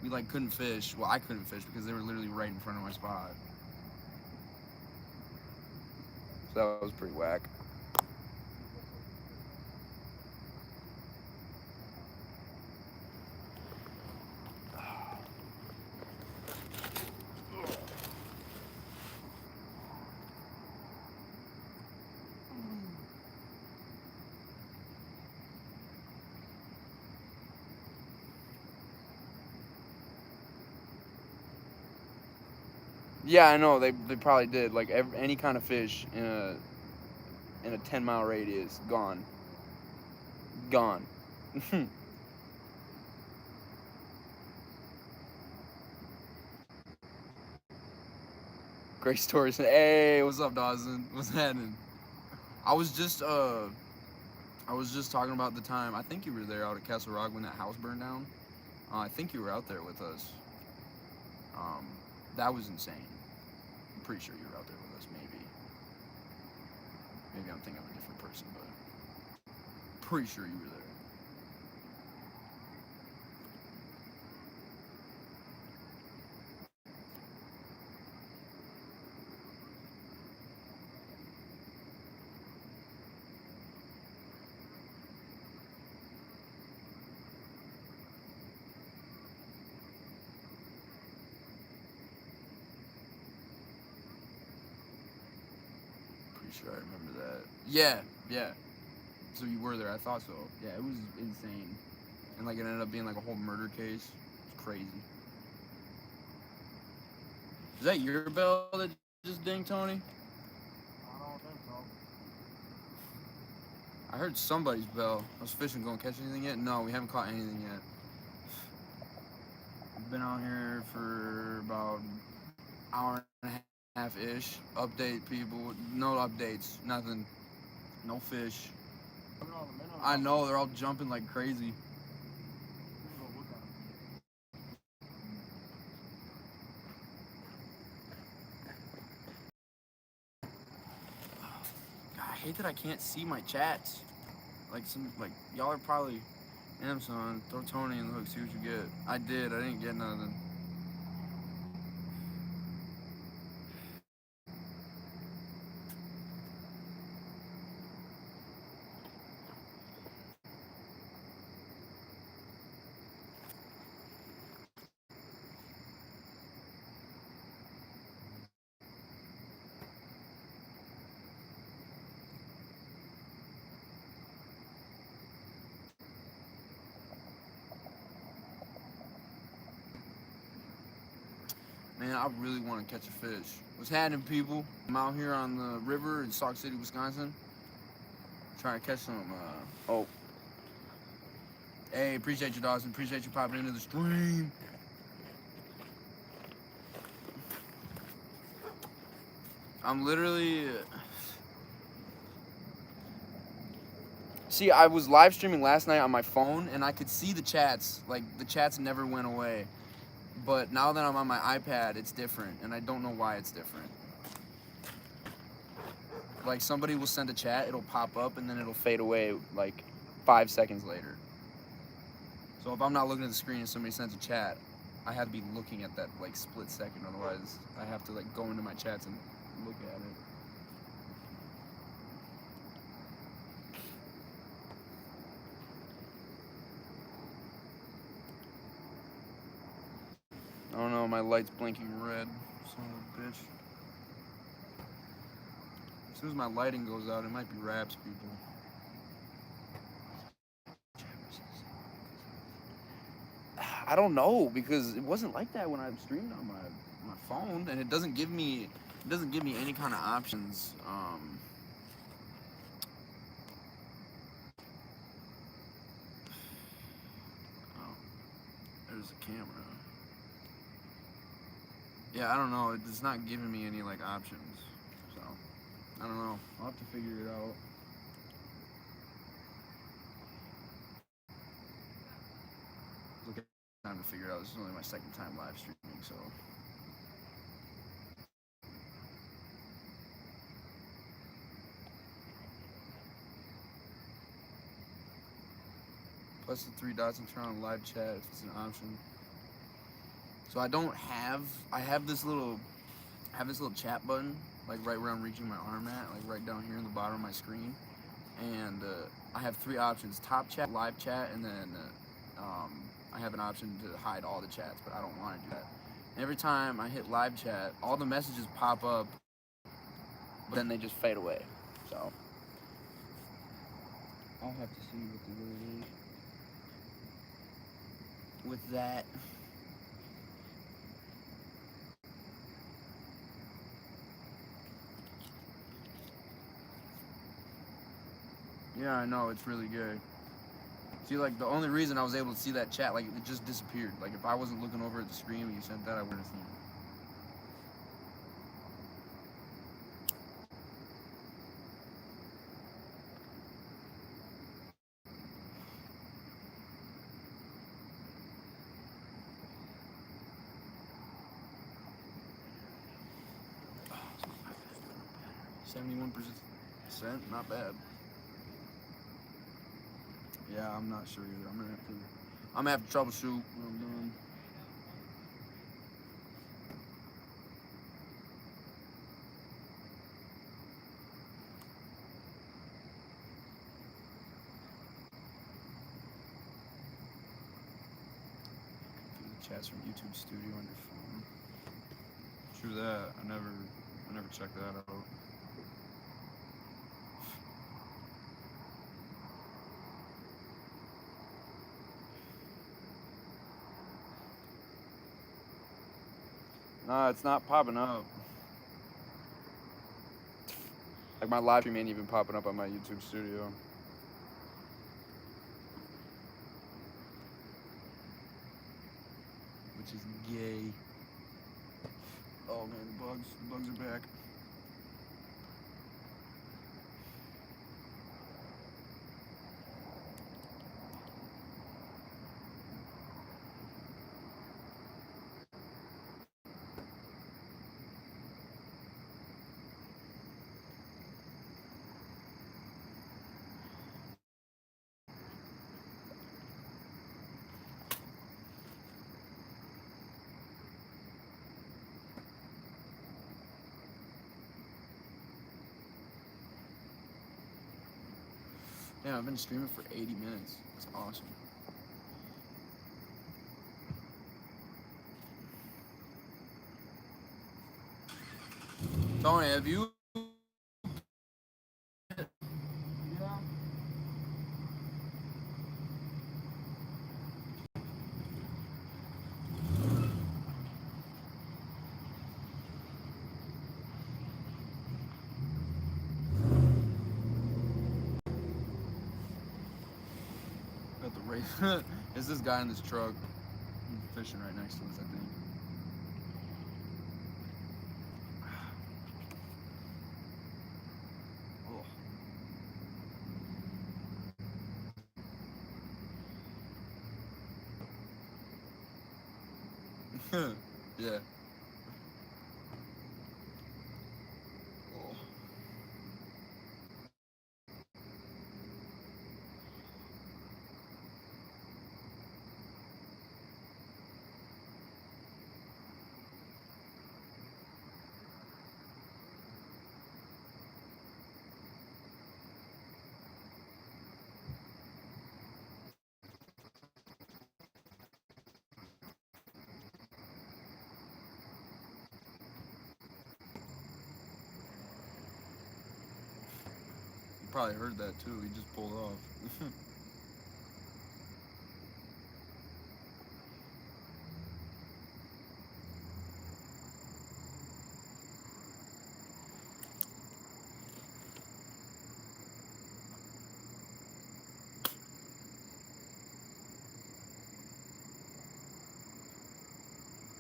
We, like, couldn't fish. Well, I couldn't fish because they were literally right in front of my spot. So that was pretty whack. Yeah, I know, they probably did. Like, any kind of fish in a 10-mile radius, gone. Great stories. Hey, what's up, Dawson? What's happening? I was just talking about the time. I think you were there out at Castle Rock when that house burned down. I think you were out there with us. That was insane. I'm pretty sure you were out there with us, maybe. Maybe I'm thinking of a different person, but pretty sure you were there. Sure, I remember that. Yeah. So you were there. I thought so. Yeah, it was insane. And, like, it ended up being, like, a whole murder case. It's crazy. Is that your bell that just dinged, Tony? I don't think so. I heard somebody's bell. I was fishing. Going to catch anything yet? No, we haven't caught anything yet. I've been out here for about an hour and a half-ish. Update people. No updates. Nothing. No fish. I know, they're all jumping like crazy. hate that I can't see my chats. Like y'all are probably, damn son, throw Tony in the hook, see what you get. I did, I didn't get nothing. Man, I really want to catch a fish. What's happening, people? I'm out here on the river in Sauk City, Wisconsin, trying to catch some, oh. Hey, appreciate you, Dawson. Appreciate you popping into the stream. I'm literally... See, I was live streaming last night on my phone, and I could see the chats. Like, the chats never went away. But now that I'm on my iPad, it's different, and I don't know why it's different. Like, somebody will send a chat, it'll pop up, and then it'll fade away, like, 5 seconds later. So if I'm not looking at the screen and somebody sends a chat, I have to be looking at that, like, split second. Otherwise, I have to, like, go into my chats and look at it. I don't know, my light's blinking red, son of a bitch. As soon as my lighting goes out, it might be Raps, people. I don't know, because it wasn't like that when I streamed on my phone, and it doesn't give me any kind of options. Oh, there's a camera. Yeah, I don't know. It's not giving me any like options, so I don't know. I'll have to figure it out. Okay, time to figure it out. This is only my second time live streaming, so. Plus the 3 dots and turn on live chat if it's an option. So I have this little chat button, like right where I'm reaching my arm at, like right down here in the bottom of my screen. And I have 3 options: top chat, live chat, and then I have an option to hide all the chats, but I don't want to do that. And every time I hit live chat, all the messages pop up, but then they just fade away. So I'll have to see what the word is with that. Yeah, I know, it's really good. See, like, the only reason I was able to see that chat, like, it just disappeared. Like, if I wasn't looking over at the screen when you sent that, I wouldn't have seen it. Oh, 71%, not bad. Yeah, I'm not sure either. I'm gonna have to troubleshoot when I'm done. The chats from YouTube Studio on your phone. True that. I never checked that out. Nah, it's not popping up. Like, my live stream ain't even popping up on my YouTube Studio. Which is gay. Oh man, the bugs are back. Yeah, I've been streaming for 80 minutes. That's awesome. Tony, have you? Yeah. Got the race. It's this guy in this truck fishing right next to us, I think. Oh. Yeah. You probably heard that too. He just pulled off.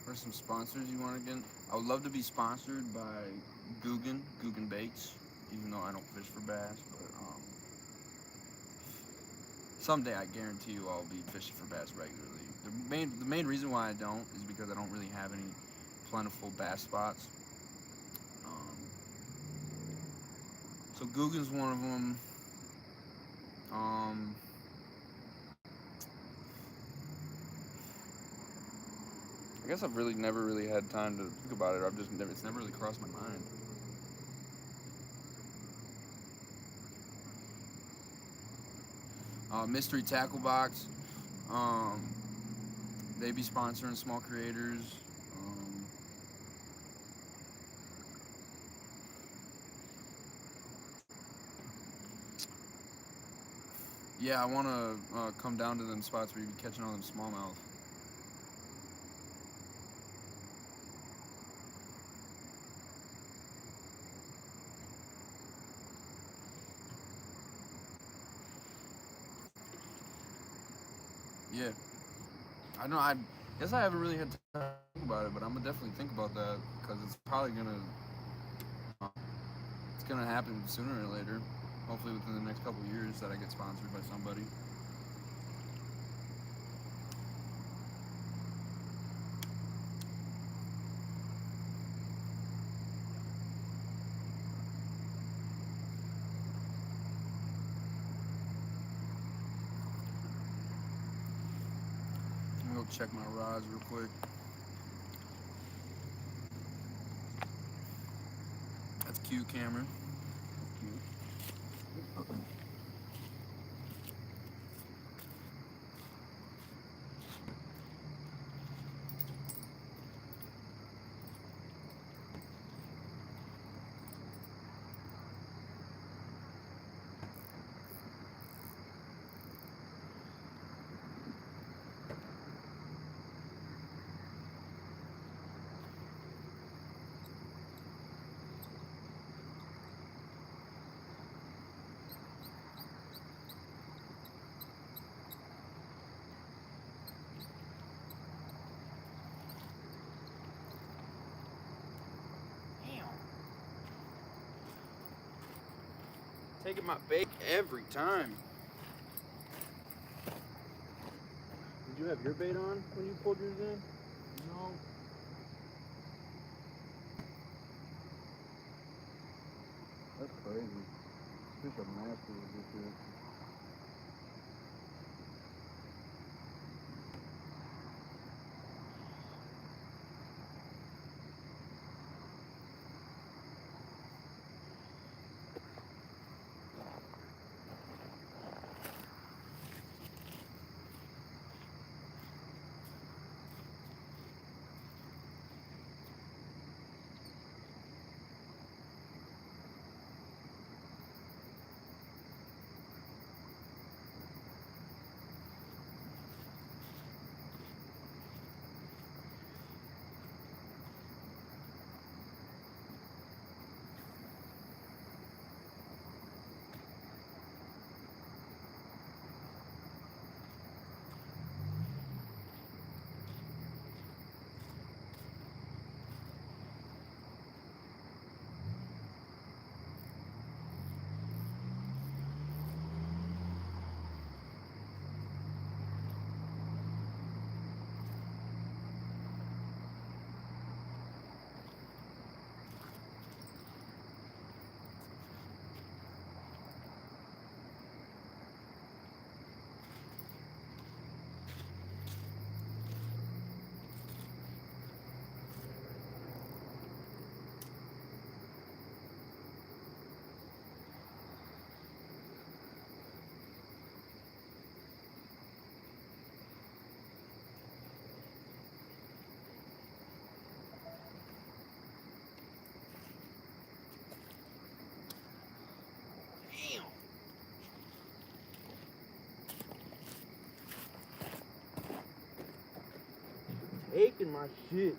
Or some sponsors you want to get? I would love to be sponsored by Guggen Baits, even though I don't fish for bass. But someday I guarantee you I'll be fishing for bass regularly. The main reason why I don't is because I don't really have any plentiful bass spots. So Guggen's one of them. I guess I've really never really had time to think about it. It's never really crossed my mind. Mystery Tackle Box. They be sponsoring small creators. Yeah, I want to come down to them spots where you be catching all them smallmouth. Yeah, I know. I guess I haven't really had time to think about it, but I'm gonna definitely think about that because it's probably gonna happen sooner or later. Hopefully within the next couple of years that I get sponsored by somebody. Let me go check my rods real quick. That's cute, Cameron. That's cute. Taking my bait every time. Did you have your bait on when you pulled yours in? No. That's crazy. Fish are nasty with this shit. aching my shit.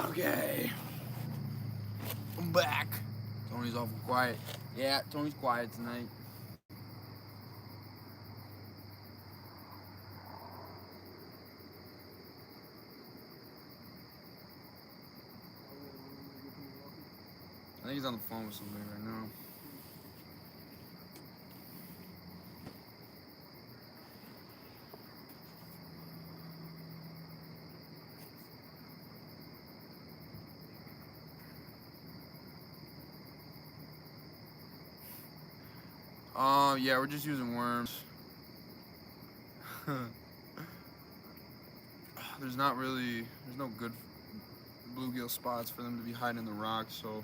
Okay. I'm back. Tony's awful quiet. Yeah, Tony's quiet tonight. I think he's on the phone with somebody right now. Yeah, we're just using worms. There's no good bluegill spots for them to be hiding in the rocks, so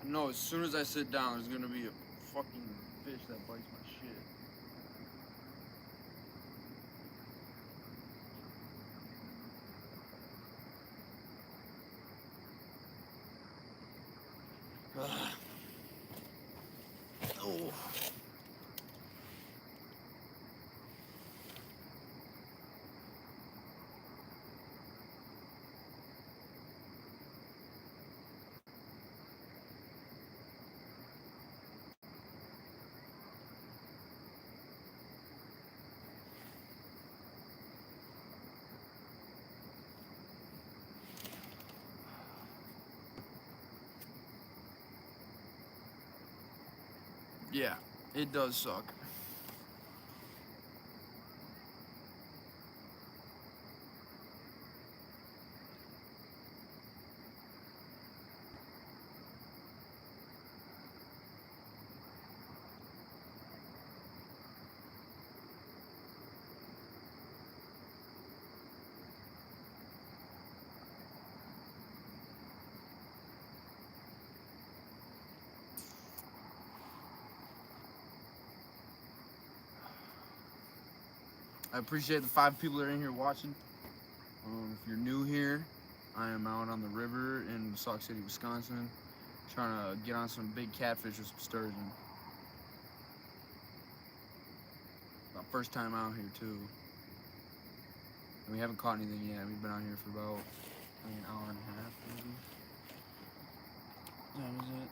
no, as soon as I sit down, there's gonna be a fucking fish that bites my shit. Oh. Yeah, it does suck. I appreciate the 5 people that are in here watching. If you're new here, I am out on the river in Sauk City, Wisconsin, trying to get on some big catfish with some sturgeon. My first time out here too. And we haven't caught anything yet. We've been out here for about an hour and a half, maybe. That was it.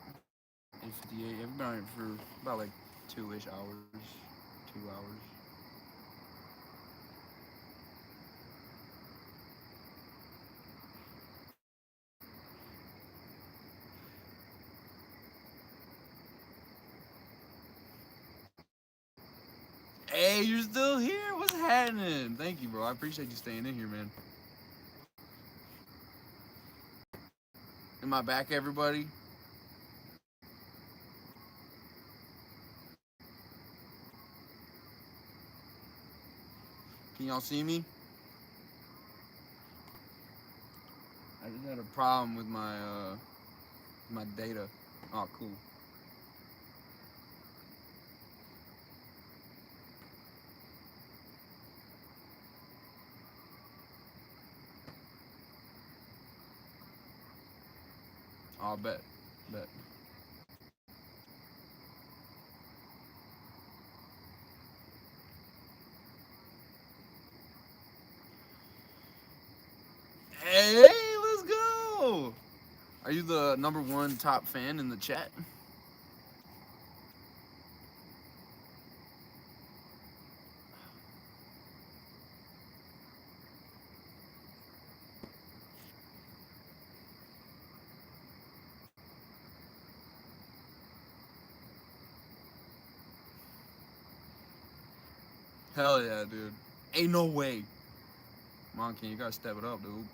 8:58. Yeah, we've been out here for about like 2-ish hours. 2 hours. Hey, you're still here? What's happening? Thank you, bro. I appreciate you staying in here, man. Am I back, everybody? Can y'all see me? I just had a problem with my data. Oh, cool. I'll bet. Hey, let's go! Are you the #1 top fan in the chat? Hell yeah, dude. Ain't no way. Come on, King, you gotta step it up, dude.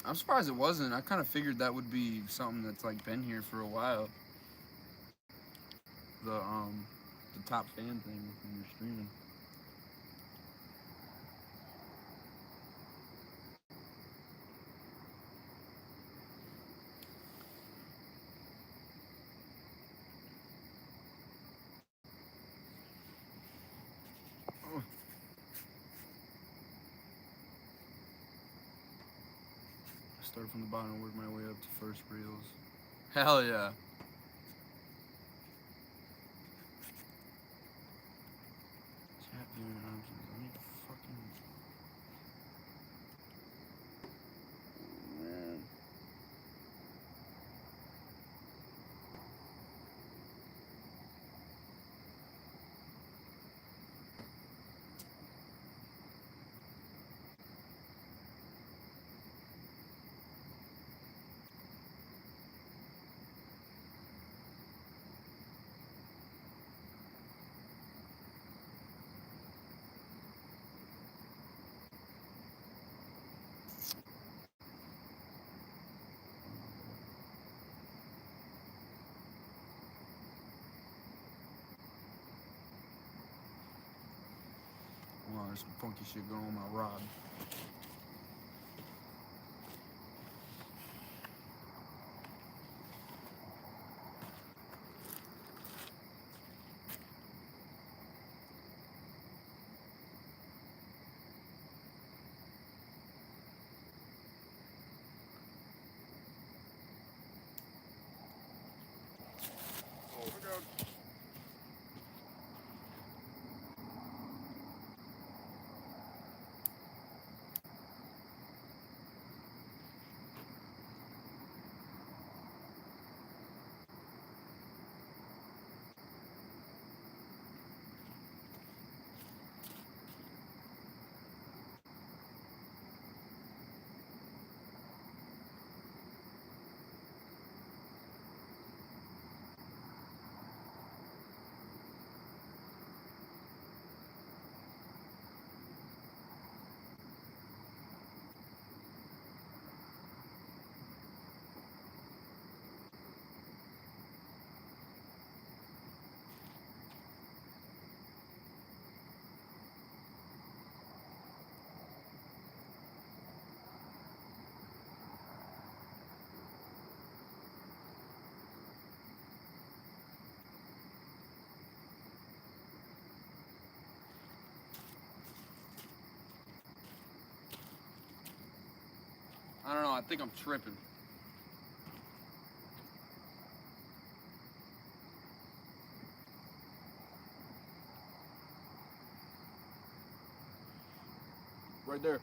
I'm surprised it wasn't. I kind of figured that would be something that's like been here for a while. The top fan thing when you're streaming. Start from the bottom and work my way up to first reels. Hell yeah. Chat viewing options. Let me fucking. Man. Wow, there's some funky shit going on my rod. Oh my god. I think I'm tripping. Right there.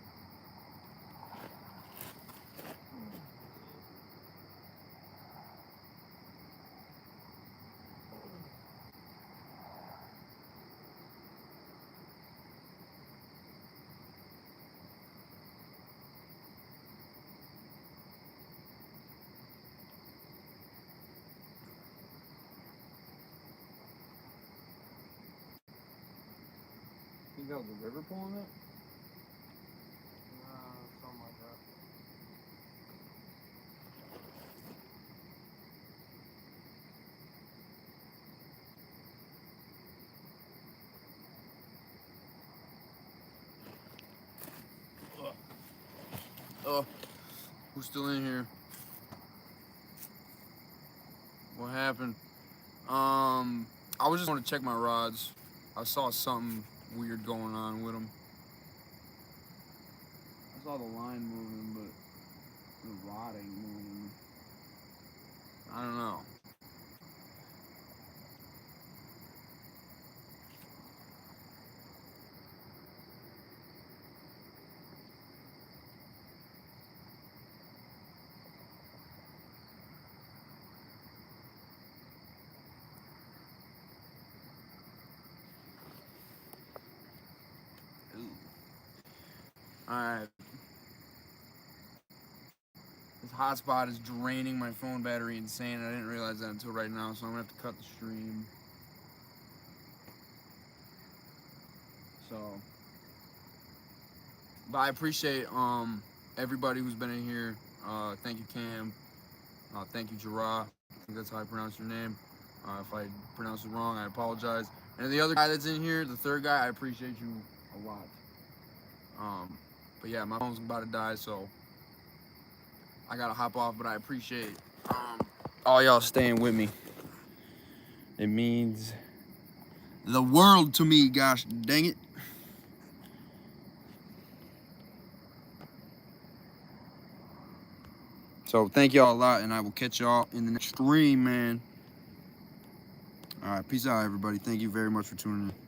Think that was the river pulling it? Something like that. Oh, who's still in here? What happened? I was just going to check my rods. I saw something weird going on with them. I saw the line moving, but the rod ain't moving. I don't know. Alright. This hotspot is draining my phone battery insane. I didn't realize that until right now, so I'm gonna have to cut the stream. So, but I appreciate everybody who's been in here. Thank you, Cam. Thank you, Jarrah. I think that's how I pronounce your name. If I pronounce it wrong, I apologize. And the other guy that's in here, the third guy, I appreciate you a lot. But yeah, my phone's about to die, so I gotta hop off. But I appreciate all y'all staying with me. It means the world to me, gosh dang it. So thank y'all a lot, and I will catch y'all in the next stream, man. All right, peace out, everybody. Thank you very much for tuning in.